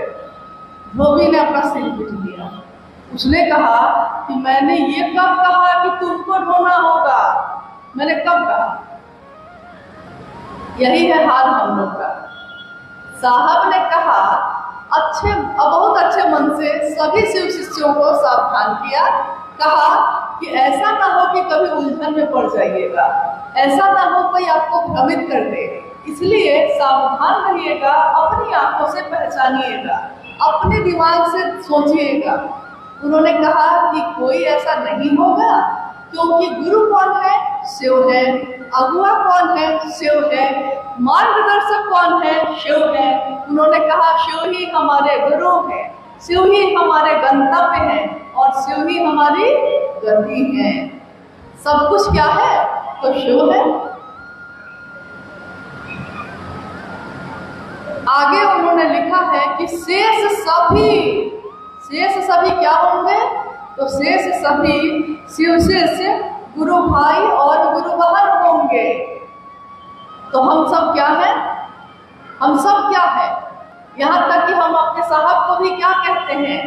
धोबी ने अपना सिर पीट लिया। उसने कहा कि मैंने ये कब कहा कि तुमको ढोना होगा? मैंने कब कहा? यही है हाल हम लोग का। साहब ने कहा बहुत अच्छे मन से सभी शिव शिष्यों को सावधान किया। कहा कि ऐसा ना हो कि कभी उलझन में पड़ जाइएगा, ऐसा ना हो कोई आपको भ्रमित कर दे, इसलिए सावधान रहिएगा, अपनी आंखों से पहचानिएगा, अपने दिमाग से सोचिएगा। उन्होंने कहा कि कोई ऐसा नहीं होगा, क्योंकि गुरु कौन है? शिव है। अगुआ कौन है? शिव है। मार्गदर्शक कौन है? शिव है। उन्होंने कहा शिव ही हमारे गुरु हैं, शिव ही हमारे गंतव्य हैं और शिव ही हमारी गति है। सब कुछ क्या है? तो शिव है। आगे उन्होंने लिखा है कि शेष सभी क्या होंगे? तो शेष सभी शिव शिष्य, गुरु भाई और गुरु बहन होंगे। तो हम सब क्या हैं? हम सब क्या है? यहाँ तक कि हम अपने साहब को भी क्या कहते हैं?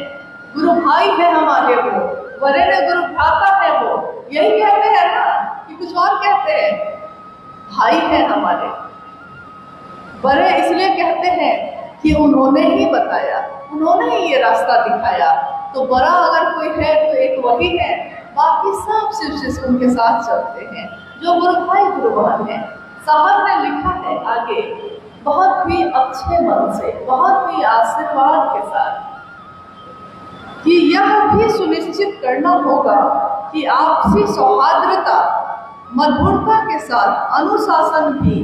गुरु भाई है हमारे वो, वरेण्य गुरु भ्राता है वो, यही कहते हैं ना कि कुछ और कहते हैं? भाई है हमारे। बड़े इसलिए कहते हैं कि उन्होंने ही बताया, उन्होंने ही ये रास्ता दिखाया। तो बड़ा अगर कोई है तो एक वही है, बाकी सब शिव शिष्य उनके साथ चलते हैं, जो गुरु भाई गुरु बहन है। साहब ने लिखा है आगे बहुत ही अच्छे मन से, बहुत ही आशीर्वाद के साथ, कि यह भी सुनिश्चित करना होगा कि आपसी सौहार्दता, मधुरता के साथ अनुशासन भी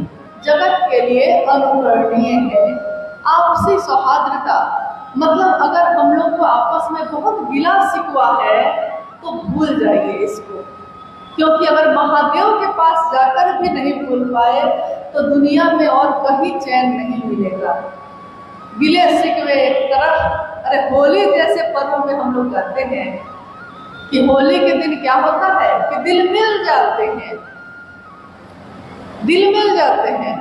जगत के लिए अनुकरणीय है। आपसी सौहार्दता मतलब अगर हम लोग को आपस में बहुत गिला शिकवा है तो भूल जाइए इसको, क्योंकि अगर महादेव के पास जाकर भी नहीं भूल पाए तो दुनिया में और कहीं चैन नहीं मिलेगा। गिले शिकवे एक तरफ, अरे होली जैसे पर्व में हम लोग कहते हैं कि होली के दिन क्या होता है कि दिल मिल जाते हैं, दिल मिल जाते हैं।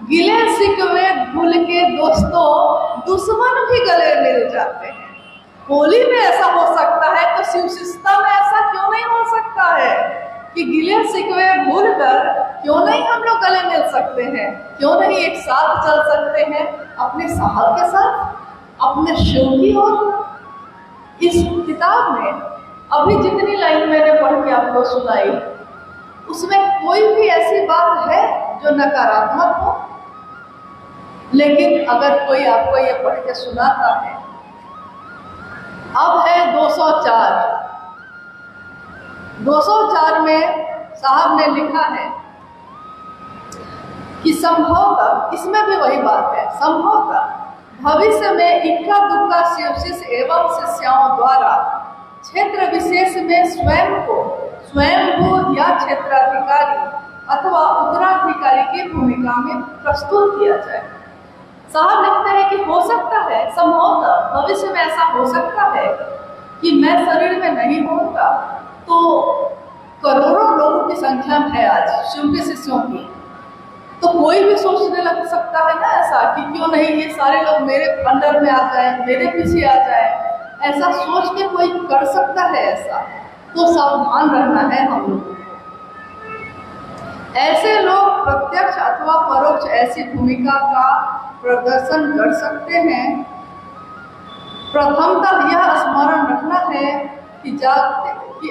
गिले शिकवे भूल के दोस्तों दुश्मन भी गले मिल जाते हैं। होली में ऐसा हो सकता है तो शिव शिष्यता में ऐसा क्यों नहीं हो सकता है कि गिले शिकवे भूल कर क्यों नहीं हम लोग गले मिल सकते हैं? क्यों नहीं एक साथ चल सकते हैं अपने साहब के साथ, अपने शिव की ओर? इस किताब में अभी जितनी लाइन मैंने पढ़ के आपको सुनाई, उसमें कोई भी ऐसी बात है जो नकारात्मक हो? लेकिन अगर कोई आपको ये पढ़ के सुनाता है, अब है 204। 204 में साहब ने लिखा है कि संभवतः, इसमें भी वही बात है, संभवतः भविष्य में इक्का दुक्का शिवशिष्य एवं शिष्याओं द्वारा क्षेत्र विशेष में स्वयंभू या क्षेत्राधिकारी अथवा उत्तराधिकारी की भूमिका में प्रस्तुत किया जाए। साहब लिखते हैं कि हो सकता है, संभवतः भविष्य में ऐसा हो सकता है कि मैं शरीर में नहीं होऊंगा, तो करोड़ों लोगों की संख्या है आज शिव के शिष्यों की, तो कोई भी सोचने लग सकता है ना ऐसा कि क्यों नहीं ये सारे लोग मेरे अंडर में आ जाए, मेरे पीछे आ जाए, ऐसा सोच के कोई कर सकता है ऐसा। तो सावधान रहना है हम लोगों को। ऐसे लोग प्रत्यक्ष अथवा परोक्ष ऐसी भूमिका का प्रदर्शन कर सकते हैं। प्रथमतः यह स्मरण रखना है कि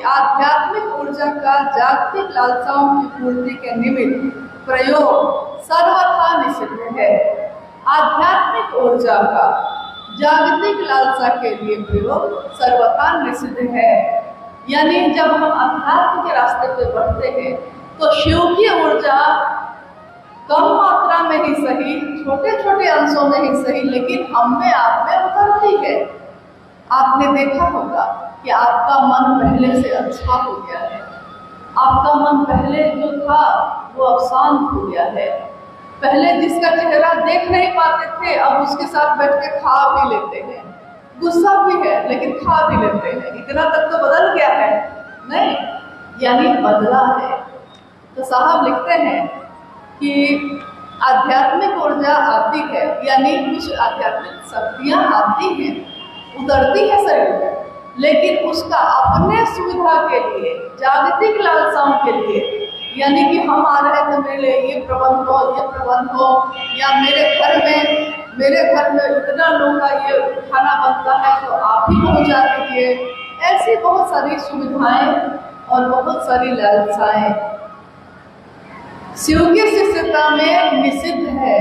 आध्यात्मिक ऊर्जा का जागतिक लालसाओं की पूर्ति के निमित्त प्रयोग सर्वथा निषिद्ध है। आध्यात्मिक ऊर्जा का जागतिक लालसा के लिए प्रयोग सर्वथा निषिद्ध है। यानी जब हम अध्यात्म के रास्ते पे बढ़ते हैं तो शिव की ऊर्जा कम मात्रा में ही सही, छोटे छोटे अंशों में ही सही, लेकिन हम में आप में उतरती है। आपने देखा होगा कि आपका मन पहले से अच्छा हो गया है, आपका मन पहले जो था वो अब शांत हो गया है। पहले जिसका चेहरा देख नहीं पाते थे, अब उसके साथ बैठ के खा भी लेते हैं। गुस्सा भी है लेकिन खा भी लेते हैं। इतना तक तो बदल गया है नहीं, यानी बदला है। तो साहब लिखते हैं कि आध्यात्मिक ऊर्जा आती है, यानी कुछ आध्यात्मिक शक्तियाँ आती हैं, उतरती है शरीर में, लेकिन उसका अपने सुविधा के लिए, जागतिक लालसाओं के लिए, यानी कि हम आ रहे थे मेरे लिए ये प्रबंध हो, या मेरे घर में इतना लोगों का ये खाना बनता है तो आप ही पहुंचा दीजिए। ऐसी बहुत सारी सुविधाएं और बहुत सारी लालसाएं शिव की शिष्यता में निषिद्ध है।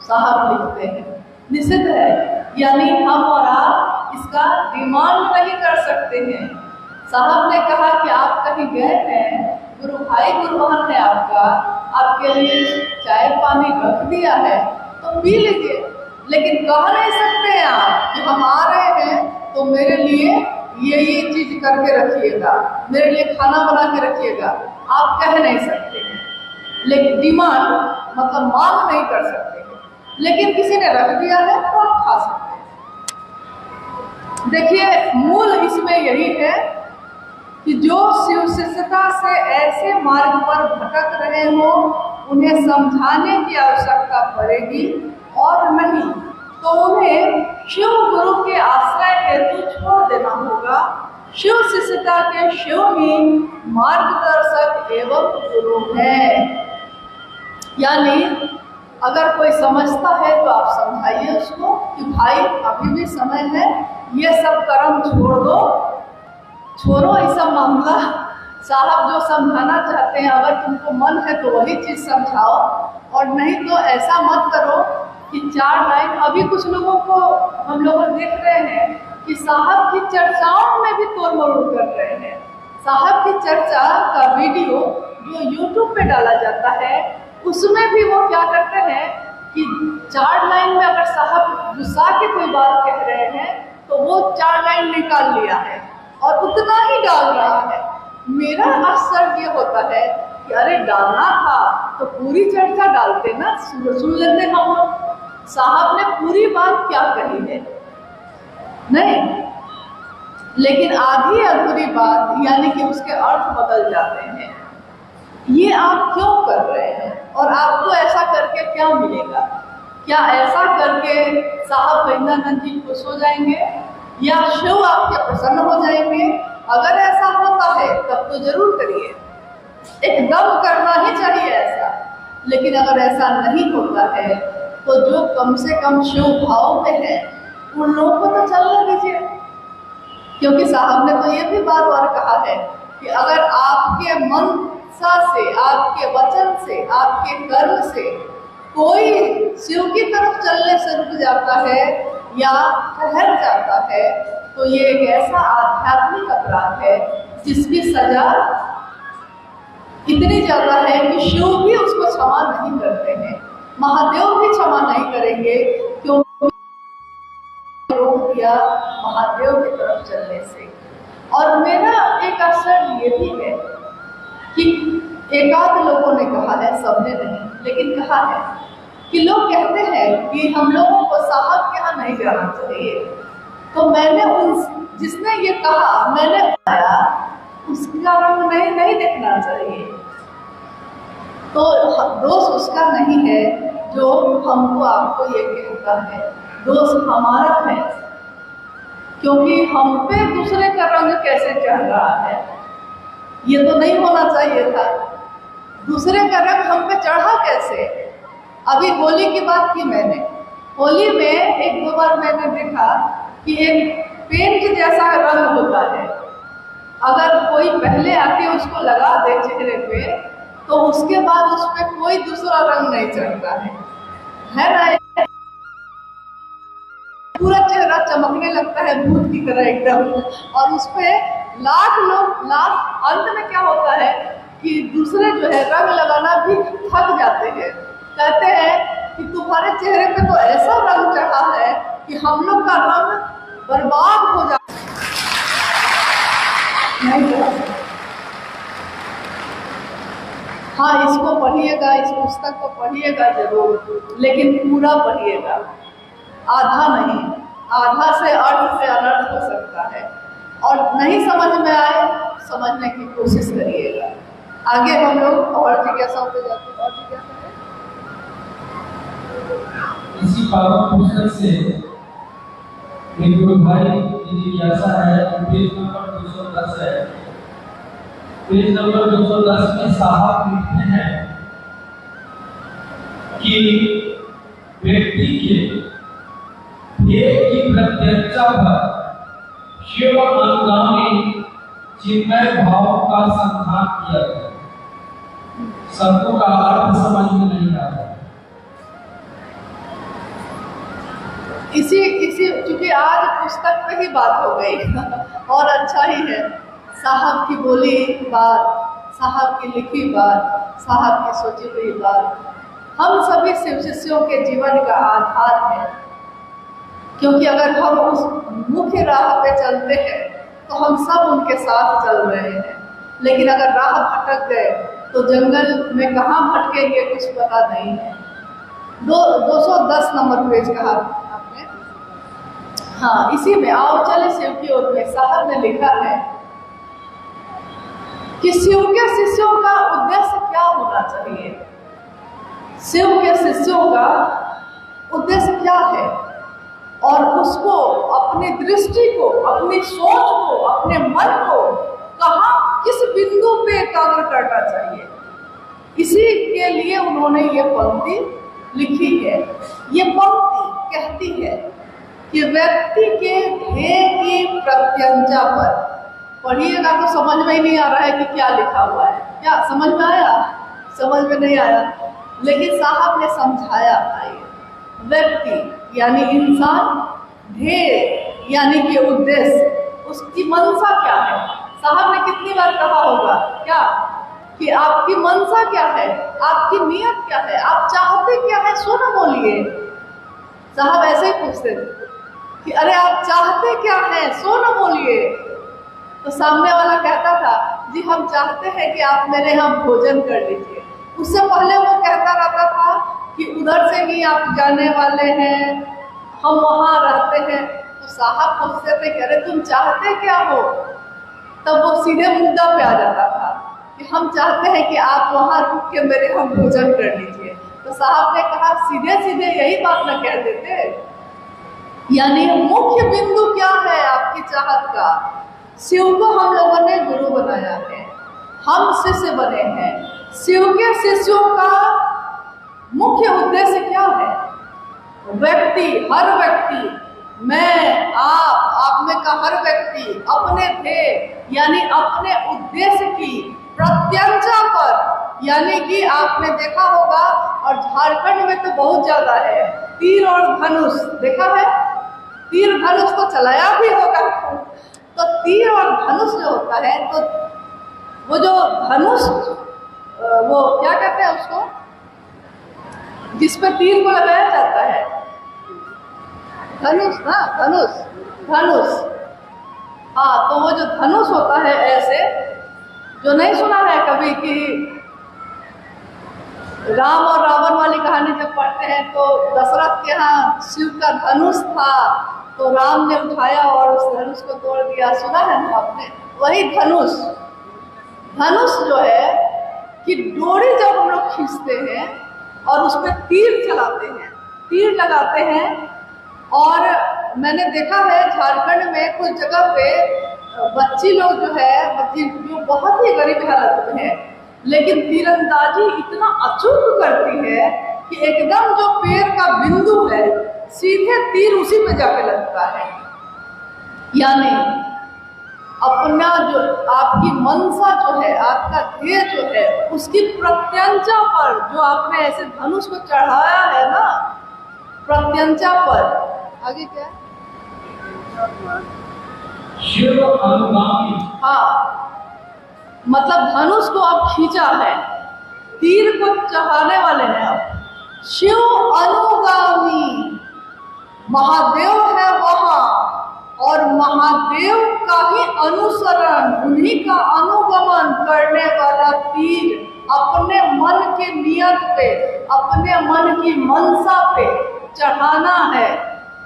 साहब लिखते हैं निषिद्ध है, यानी हम और आप इसका डिमांड नहीं कर सकते हैं। साहब ने कहा कि आप कहीं गए हैं, गुरु भाई गुरु बहन है आपके लिए चाय पानी रख दिया है तो पी लीजिए, लेकिन कह नहीं सकते हैं आप कि हम आ रहे हैं तो मेरे लिए ये चीज करके रखिएगा, मेरे लिए खाना बना के रखिएगा। आप कह नहीं सकते हैं, लेकिन डिमांड मतलब मांग नहीं कर सकते हैं, लेकिन किसी ने रख दिया है तो आप खा सकते हैं। देखिए मूल इसमें यही है कि जो शिव शिष्यता से ऐसे मार्ग पर भटक रहे हो उन्हें समझाने की आवश्यकता पड़ेगी, और नहीं तो उन्हें शिव गुरु के आश्रय हेतु छोड़ देना होगा। शिव शिष्यता के शिव ही मार्गदर्शक एवं गुरु है। यानी अगर कोई समझता है तो आप समझाइए उसको कि भाई अभी भी समय है, ये सब कर्म छोड़ो ये सब मामला। साहब जो समझाना चाहते हैं, अगर तुमको मन है तो वही चीज़ समझाओ, और नहीं तो ऐसा मत करो कि 4 लाइन। अभी कुछ लोगों को हम लोग देख रहे हैं कि साहब की चर्चाओं में भी तोड़ मरोड़ कर रहे हैं। साहब की चर्चा का वीडियो जो YouTube पे डाला जाता है, उसमें भी वो क्या करते हैं कि 4 लाइन में अगर साहब गुस्सा के कोई बात कह रहे हैं तो वो 4 लाइन निकाल लिया है और उतना ही डाल रहा है। मेरा आश्चर्य ये होता है कि अरे डालना था तो पूरी चर्चा डालते ना, सुन लेते हम लोग साहब ने पूरी बात क्या कही है। नहीं, लेकिन आधी अधूरी बात यानी कि उसके अर्थ बदल जाते हैं। ये आप क्यों कर रहे हैं, और आपको ऐसा करके क्या मिलेगा? क्या ऐसा करके साहब वृंदानंद जी खुश हो जाएंगे या शिव आपके प्रसन्न हो जाएंगे? अगर ऐसा होता है तब तो जरूर करिए, एकदम करना ही चाहिए ऐसा। लेकिन अगर ऐसा नहीं होता है तो जो कम से कम शिव भाव में है उन लोगों को तो चलने दीजिए। क्योंकि साहब ने तो ये भी बार बार कहा है कि अगर आपके मनसा से, आपके वचन से, आपके कर्म से कोई शिव की तरफ चलने से रुक जाता है या ठहर जाता है तो ये एक ऐसा आध्यात्मिक अपराध है जिसकी सजा इतनी ज्यादा है कि शिव भी उसको क्षमा नहीं करते हैं, महादेव भी क्षमा नहीं करेंगे, क्योंकि रोक दिया महादेव की तरफ चलने से। और मेरा एक असर ये भी है कि एकाध लोगों ने कहा है, सबने नहीं, लेकिन कहा है कि लोग कहते हैं कि हम लोगों को साहब के यहाँ नहीं जाना चाहिए। तो मैंने जिसने ये कहा, मैंने बताया उसका रंग नहीं देखना चाहिए। तो दोष उसका नहीं है जो हमको आपको ये कहता है, दोष हमारा है, क्योंकि हम पे दूसरे का रंग कैसे चढ़ रहा है, ये तो नहीं होना चाहिए था। दूसरे का रंग हम पे चढ़ा कैसे? अभी होली की बात की मैंने, होली में एक दो बार मैंने देखा कि एक पेंट जैसा रंग होता है, अगर कोई पहले आके उसको लगा दे चेहरे पे तो उसके बाद उस पर कोई दूसरा रंग नहीं चढ़ता है ना? पूरा चेहरा चमकने लगता है भूत की तरह एकदम, और उस पे लाख अंत में क्या होता है कि दूसरे जो है रंग लगाना भी थक जाते हैं, कहते हैं कि तुम्हारे चेहरे पे तो ऐसा रंग चढ़ा है कि हम लोग का रंग बर्बाद हो जाता नहीं। हाँ, इसको पढ़िएगा, इस पुस्तक को पढ़िएगा जरूर, लेकिन पूरा पढ़िएगा, आधा नहीं। आधा से अर्थ से अनर्थ हो सकता है, और नहीं समझ में आए समझने की कोशिश करिएगा। आगे हम लोग और जिज्ञासाओं पे जाते हैं। और जिज्ञासा है इसी पावन पुस्तक से एक गुरु भाई की जिज्ञासा है, पेज नंबर 210 है। पेज नंबर 210 में साहब लिखते हैं कि व्यक्ति के ध्येय की प्रत्यक्षता पर शिव अनुगामी चिन्मय भाव का संधान किया गया। शब्दों का अर्थ समझ में नहीं आ रहा। इसी क्योंकि आज पुस्तक पे ही बात हो गई और अच्छा ही है। साहब की बोली बात, साहब की लिखी बात, साहब की सोची हुई बात हम सभी शिव शिष्यों के जीवन का आधार है, क्योंकि अगर हम उस मुख्य राह पे चलते हैं तो हम सब उनके साथ चल रहे हैं, लेकिन अगर राह भटक गए तो जंगल में कहाँ भटकेंगे कुछ पता नहीं है। 210 नंबर पेज कहा आपने। हाँ, इसी में आओ चले शिव की ओर में। साहब ने लिखा है कि शिव के शिष्यों का उद्देश्य क्या होना चाहिए। शिव के शिष्यों का उद्देश्य क्या है, और उसको अपनी दृष्टि को, अपनी सोच को, अपने मन को कहाँ, किस बिंदु पे एकाग्र करना चाहिए, इसी के लिए उन्होंने ये पंक्ति लिखी है। ये पंक्ति कहती है कि व्यक्ति के ध्येय की प्रत्यंचा पर, पढ़िएगा तो समझ में ही नहीं आ रहा है कि क्या लिखा हुआ है। क्या समझ में आया? समझ में नहीं आया, लेकिन साहब ने समझाया था। ये व्यक्ति यानी इंसान, ध्येय यानी कि उद्देश्य, उसकी मनसा क्या है। साहब ने कितनी बार कहा होगा क्या कि आपकी मनसा क्या है, आपकी नियत क्या है, आप चाहते क्या है, सो ना बोलिए। साहब ऐसे ही पूछते थे कि अरे आप चाहते क्या है, सो ना बोलिए। तो सामने वाला कहता था जी हम चाहते हैं कि आप मेरे यहाँ भोजन कर लीजिए। उससे पहले वो कहता रहता था कि उधर से ही आप जाने वाले हैं, हम वहाँ रहते हैं। तो साहब पूछते थे कि अरे तुम चाहते क्या हो, तब वो सीधे मुद्दा पे आ जाता था कि हम चाहते हैं कि आप वहाँ रुक के मेरे यहाँ भोजन कर लीजिए। तो साहब ने कहा सीधे सीधे यही बात न कह देते, यानी मुख्य बिंदु क्या है आपकी चाहत का। शिव को हम लोगों ने गुरु बनाया है, हम शिष्य बने हैं। शिव के शिष्यों का मुख्य उद्देश्य क्या है? व्यक्ति, हर व्यक्ति, मैं, आप में का हर व्यक्ति अपने ध्येय यानी अपने उद्देश्य की प्रत्यंचा पर, यानी कि आपने देखा होगा और झारखंड में तो बहुत ज्यादा है, तीर और धनुष देखा है, तीर धनुष को चलाया भी होगा। तो तीर और धनुष जो होता है, तो वो जो धनुष, वो क्या कहते हैं उसको, जिस पर तीर को लगाया जाता है, धनुष ना, धनुष, धनुष। हाँ, तो वो जो धनुष होता है ऐसे, जो नहीं सुना है कभी कि राम और रावण वाली कहानी जब पढ़ते हैं तो दशरथ के यहाँ शिव का धनुष था, तो राम ने उठाया और उस धनुष को तोड़ दिया, सुना है ना आपने? वही धनुष, धनुष जो है कि डोरी जब हम लोग खींचते हैं और उस पर तीर चलाते हैं, तीर लगाते हैं। और मैंने देखा है झारखंड में कुछ जगह पे बच्ची लोग जो है, बच्ची जो बहुत ही गरीब हालत में है, लेकिन तीरंदाजी इतना अचूक करती है कि एकदम जो पैर का बिंदु है सीधे तीर उसी पे जाके लगता है। यानी अपना जो आपकी मनसा जो है, आपका ध्येय जो है, उसकी प्रत्यंचा पर जो आपने ऐसे धनुष को चढ़ाया है ना, प्रत्यंचा पर, आगे क्या है? शिव अनुगामी। हाँ, मतलब धनुष को आप खींचा है, तीर को चढ़ाने वाले हैं आप। शिव अनुगामी, महादेव है वहां, और महादेव का ही अनुसरण, उन्हीं का अनुगमन करने वाला तीर अपने मन के नियत पे, अपने मन की मनसा पे चढ़ाना है,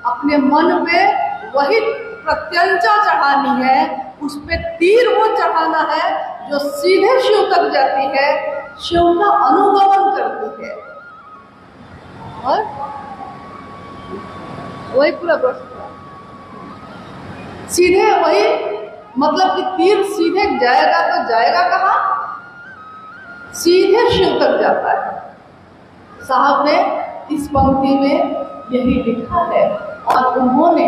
अपने मन पे वही प्रत्यंचा चढ़ानी है, उस पे तीर वो चढ़ाना है जो सीधे शिव तक जाती है, शिव का अनुगमन करती है। और वही पूरा प्रश्न सीधे वही, मतलब कि तीर सीधे जाएगा तो जाएगा कहाँ? सीधे शिव तक जाता है। साहब ने इस पंक्ति में यही लिखा है, और उन्होंने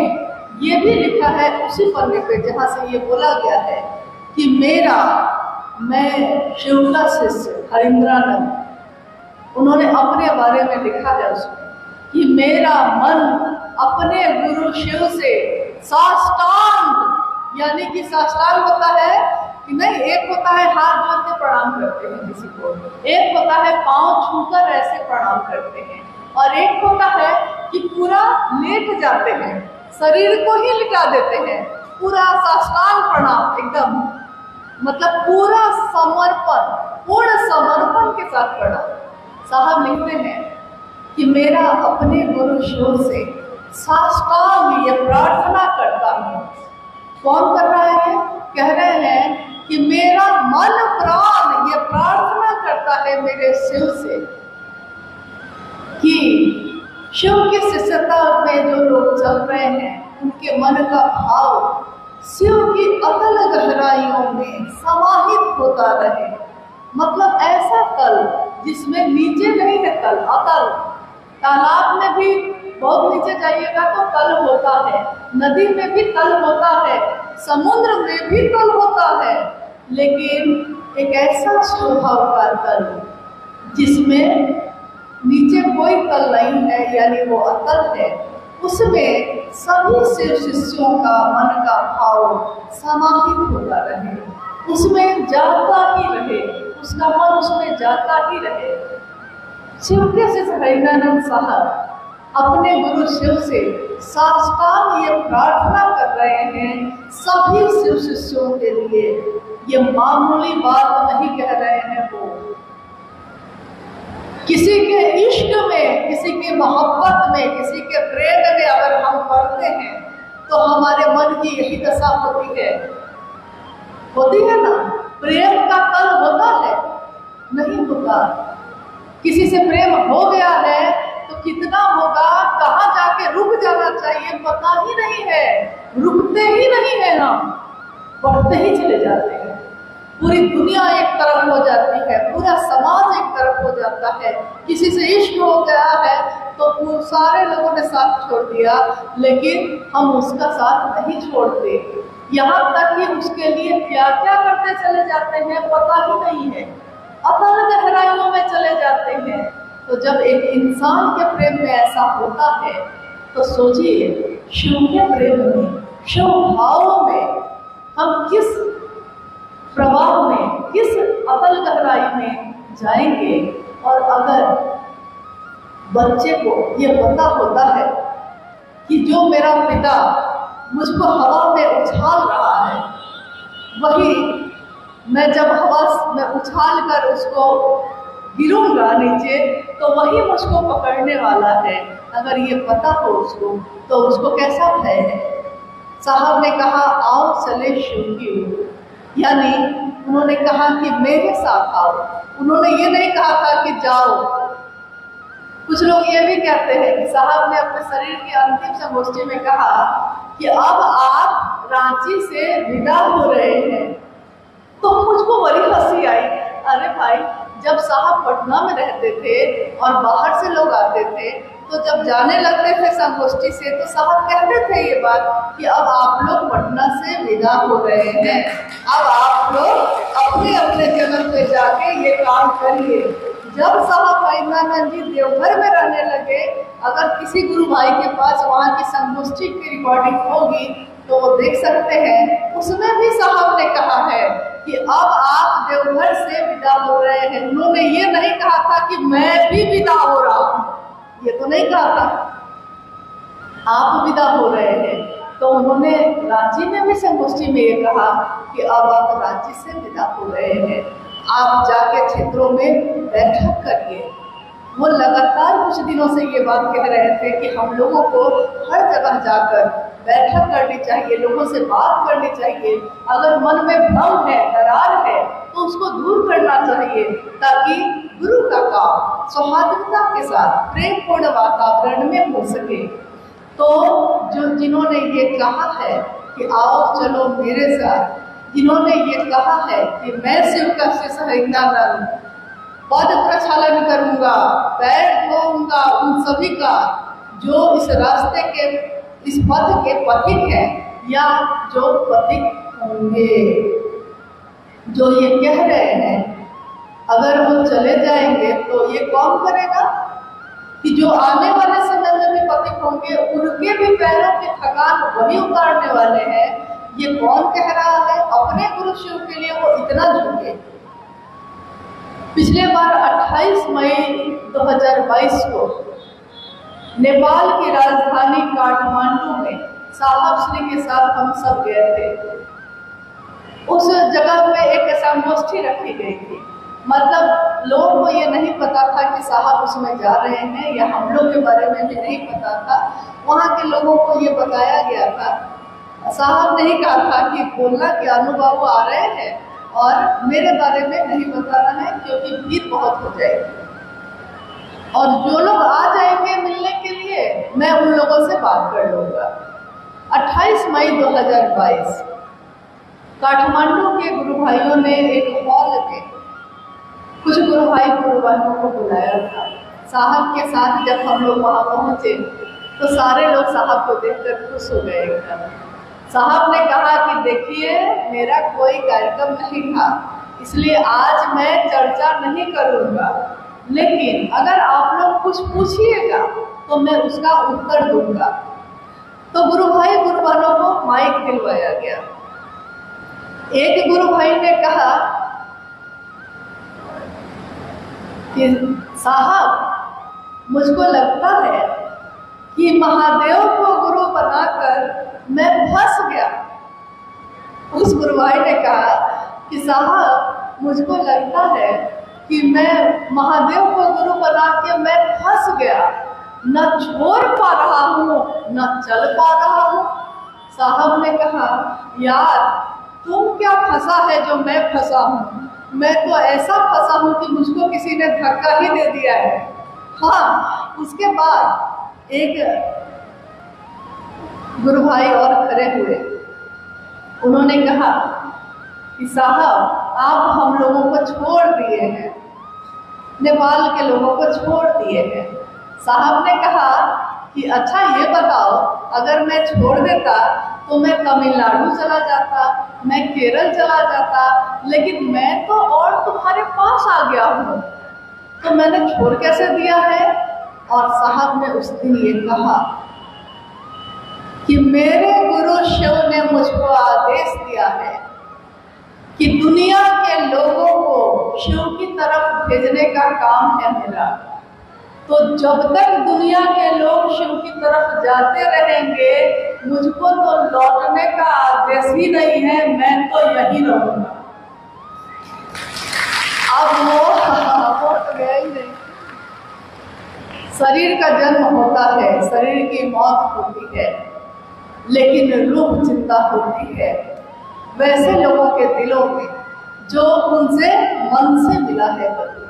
ये भी लिखा है उसी पन्ने पे जहाँ से ये बोला गया है कि मैं शिव का शिष्य हरिंद्रानंद, उन्होंने अपने बारे में लिखा है उसमें कि मेरा मन अपने गुरु शिव से साष्टांग, यानी कि साष्टांग होता है कि नहीं, एक होता है हाथ जोड़ के प्रणाम करते हैं किसी को, एक होता है पांव छूकर ऐसे प्रणाम करते हैं, और एक होता है कि पूरा लेट जाते हैं, शरीर को ही लिटा देते हैं, पूरा साष्टांग प्रणाम एकदम, मतलब पूरा समर्पण, पूर्ण समर्पण के साथ प्रणाम। साहब लिखते हैं कि मेरा अपने गुरु शिव से साष्टांग ये प्रार्थना करता हूँ। कौन कर रहा है? कह रहे हैं कि मेरा मन प्राण ये प्रार्थना करता है मेरे शिव से कि शिव की शिष्यता में जो लोग चल रहे हैं उनके मन का भाव शिव की अतल गहराइयों में समाहित होता रहे। मतलब ऐसा तल जिसमें नीचे नहीं है तल, अतल। तालाब में भी बहुत नीचे जाइएगा तो तल होता है, नदी में भी तल होता है, समुद्र में भी तल होता है, लेकिन एक ऐसा स्वभाव का तल जिसमें नीचे कोई तल नहीं है, यानी वो अतल है, उसमें सभी शिव शिष्यों का मन का भाव समाहित होता रहे, उसमें जाता ही रहे, उसका मन उसमें जाता ही रहे। शिव के शिष्य हरिंद्रानंद साहब अपने गुरु शिव से साष्टांग ये प्रार्थना कर रहे हैं सभी शिव शिष्यों के लिए। ये मामूली बात नहीं कह रहे हैं वो। किसी के इश्क में, किसी के मोहब्बत में, किसी के प्रेम में अगर हम पढ़ते हैं तो हमारे मन की यही दशा होती है ना। प्रेम का तल होता है? नहीं होता। किसी से प्रेम हो गया है तो कितना होगा, कहाँ जाके रुक जाना चाहिए पता ही नहीं है, रुकते ही नहीं है, हम बढ़ते ही चले जाते हैं। पूरी दुनिया एक तरफ हो जाती है, पूरा समाज एक तरफ हो जाता है। किसी से इश्क हो गया है तो वो सारे लोगों ने साथ छोड़ दिया, लेकिन हम उसका साथ नहीं छोड़ते। यहाँ तक कि उसके लिए क्या क्या करते चले जाते हैं पता ही नहीं है, अतल गहराइयों में चले जाते हैं। तो जब एक इंसान के प्रेम में ऐसा होता है तो सोचिए शिव के प्रेम में, शिव भावों में हम किस प्रभाव में, किस अतल गहराई में जाएंगे। और अगर बच्चे को ये पता होता है कि जो मेरा पिता मुझको हवा में उछाल रहा है, वही मैं जब हवा में उछाल कर उसको गिरूंगा नीचे तो वही मुझको पकड़ने वाला है, अगर ये पता हो उसको तो उसको कैसा भय है। साहब ने कहा आओ चले शिव की ओर, यानी उन्होंने कहा कि मेरे साथ आओ। उन्होंने ये नहीं कहा था कि जाओ। कुछ लोग ये भी कहते हैं कि साहब ने अपने शरीर की अंतिम संगोष्ठी में कहा कि अब आप रांची से विदा हो रहे हैं। तो मुझको बड़ी हंसी आई। अरे भाई, जब साहब पटना में रहते थे और बाहर से लोग आते थे तो जब जाने लगते थे संगोष्ठी से तो साहब कहते थे ये बात कि अब आप लोग पटना से विदा हो रहे हैं, अब आप लोग अपने अपने जगह पे जाके ये काम करिए। जब साहब महेंद्रानंद जी देवघर में रहने लगे, अगर किसी गुरु भाई के पास वहाँ की संगोष्ठी की रिकॉर्डिंग होगी तो वो देख सकते हैं, उसमें भी साहब ने कहा है कि अब आप देवघर से विदा हो रहे हैं। उन्होंने ये नहीं कहा था कि मैं भी विदा हो रहा हूँ, ये तो नहीं कहा था, आप विदा हो रहे हैं। तो उन्होंने रांची में भी संगोष्ठी में ये कहा कि अब आप रांची से विदा हो रहे हैं, आप जाके क्षेत्रों में बैठक करिए। वो लगातार कुछ दिनों से ये बात कह रहे थे कि हम लोगों को हर जगह जाकर बैठक करनी चाहिए, लोगों से बात करनी चाहिए। अगर मन में भ्रम है, दरार है तो उसको दूर करना चाहिए, ताकि गुरु का काम सौहार्दता के साथ प्रेमपूर्ण वातावरण में हो सके। तो जिन्होंने ये कहा है कि आओ चलो मेरे साथ, जिन्होंने ये कहा है कि मैं शिव का शिष्य हरिंद्रानंद पद प्रक्षालन करूंगा, पैर धोऊंगा उन सभी का जो इस रास्ते के, इस पथ के पथिक है या जो पथिक होंगे, जो ये कह रहे हैं अगर वो चले जाएंगे तो ये कौन करेगा कि जो आने वाले समय में भी पथिक होंगे उनके भी पैरों की थकान वही उतारने वाले हैं। ये कौन कह रहा है? अपने गुरु शिव के लिए वो इतना झुके। पिछले बार 28 मई 2022 को नेपाल की राजधानी काठमांडू में साहब श्री के साथ हम सब गए थे। उस जगह पे एक संगोष्ठी रखी गई थी, मतलब लोगों को ये नहीं पता था कि साहब उसमें जा रहे हैं, या हम लोग के बारे में भी नहीं पता था। वहाँ के लोगों को ये बताया गया था, साहब ने ही कहा था कि बोलना कि अनु बाबू आ रहे हैं और मेरे बारे में नहीं बताना है क्योंकि भीड़ बहुत हो जाएगी, और जो लोग आ जाएंगे मिलने के लिए मैं उन लोगों से बात कर लूँगा। 28 मई 2022 काठमांडू के गुरु भाइयों ने एक हॉल में कुछ गुरु भाई गुरु बहनों को बुलाया था। साहब के साथ जब हम लोग वहाँ पहुँचे तो सारे लोग साहब को देखकर खुश हो गए एकदम। साहब ने कहा कि देखिए मेरा कोई कार्यक्रम नहीं था, इसलिए आज मैं चर्चा नहीं करूँगा, लेकिन अगर आप लोग कुछ पूछिएगा तो मैं उसका उत्तर दूंगा। तो गुरु भाई गुरु बहनों को माइक दिलवाया गया। एक गुरु भाई ने कहा कि साहब मुझको लगता है कि महादेव को गुरु बनाकर मैं फंस गया। उस गुरु भाई ने कहा कि साहब मुझको लगता है कि मैं महादेव को गुरु बना के मैं फंस गया, न छोड़ पा रहा हूँ न चल पा रहा हूँ। साहब ने कहा यार तुम क्या फंसा है जो मैं फंसा हूँ, मैं तो ऐसा फंसा हूँ कि मुझको किसी ने धक्का ही दे दिया है। हाँ, उसके बाद एक गुरु भाई और खड़े हुए, उन्होंने कहा कि साहब आप हम लोगों को छोड़ दिए हैं, नेपाल के लोगों को छोड़ दिए हैं। साहब ने कहा कि अच्छा ये बताओ, अगर मैं छोड़ देता तो मैं तमिलनाडु चला जाता, मैं केरल चला जाता, लेकिन मैं तो और तुम्हारे पास आ गया हूँ, तो मैंने छोड़ कैसे दिया है? और साहब ने उस दिन ये कहा कि मेरे गुरु शिव ने मुझको आदेश दिया है कि दुनिया के लोगों को शिव की तरफ भेजने का काम है मेरा। तो जब तक दुनिया के लोग शिव की तरफ जाते रहेंगे, मुझको तो लौटने का आदेश ही नहीं है, मैं तो यही रहूंगा। अब वो तो गया ही नहीं। शरीर का जन्म होता है, शरीर की मौत होती है, लेकिन रूह जिंदा होती है। वैसे लोगों के दिलों में जो उनसे मन से मिला है बदला,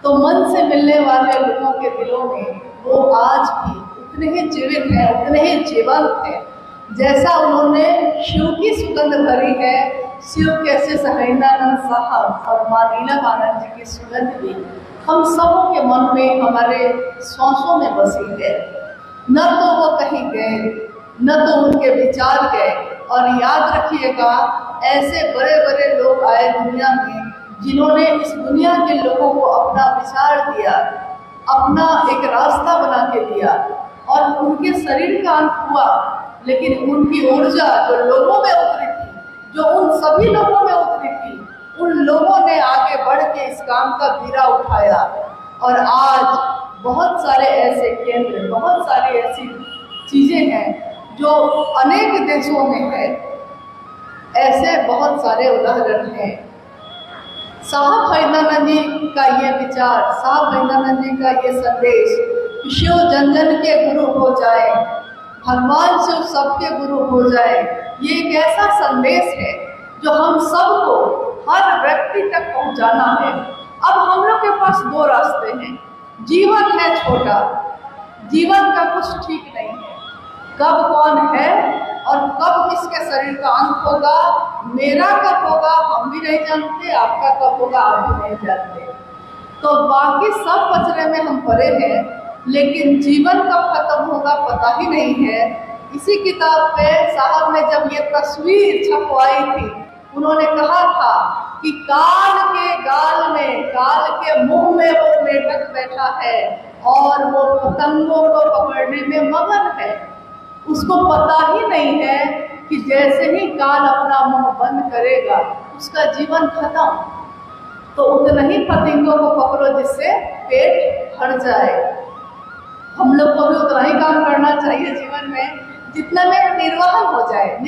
तो मन से मिलने वाले लोगों के दिलों में वो आज भी उतने ही जीवित हैं, उतने ही जीवंत हैं, जैसा उन्होंने शिव की सुगंध भरी है। शिव के शिष्य हरिनानंद साहब और माँ नीलम जी की सुगंध भी हम सबों के मन में, हमारे सांसों में बसी है। न तो वो कहीं गए, न तो उनके विचार गए। और याद रखिएगा, ऐसे बड़े बड़े लोग आए दुनिया में, जिन्होंने इस दुनिया के लोगों को अपना विचार दिया, अपना एक रास्ता बना के दिया, और उनके शरीर का अंत हुआ, लेकिन उनकी ऊर्जा जो लोगों में उतरी थी, जो उन सभी लोगों में उतरी थी, उन लोगों ने आगे बढ़ के इस काम का बीड़ा उठाया। और आज बहुत सारे ऐसे केंद्र, बहुत सारी ऐसी चीजें हैं जो अनेक देशों में है। ऐसे बहुत सारे उदाहरण हैं। साहब हरिनानंद जी का ये विचार, साहब हरिनानंद जी का ये संदेश, शिव जन जन के गुरु हो जाए, भगवान शिव सबके गुरु हो जाए, ये एक ऐसा संदेश है जो हम सबको, हर व्यक्ति तक पहुंचाना है। अब हम लोग के पास दो रास्ते हैं। जीवन है छोटा, जीवन का कुछ ठीक नहीं है, कब कौन है और कब किसके शरीर का अंत होगा, मेरा कब होगा हम भी नहीं जानते, आपका कब होगा आप भी नहीं जानते। तो बाकी सब कचरे में हम पड़े हैं, लेकिन जीवन कब खत्म होगा पता ही नहीं है। इसी किताब पे साहब ने जब ये तस्वीर छपवाई थी, उन्होंने कहा था कि काल के गाल में, काल के मुंह में वो मेढक बैठा है और वो पतंगों को पकड़ने में मगन है। उसको पता ही नहीं है कि जैसे ही काल अपना मुंह बंद करेगा उसका जीवन खत्म। तो उतना ही पतंगों को पकड़ो जिससे पेट भर जाए। हम लोग को भी उतना ही काम करना चाहिए जीवन में जितना में निर्वाह हो जाए।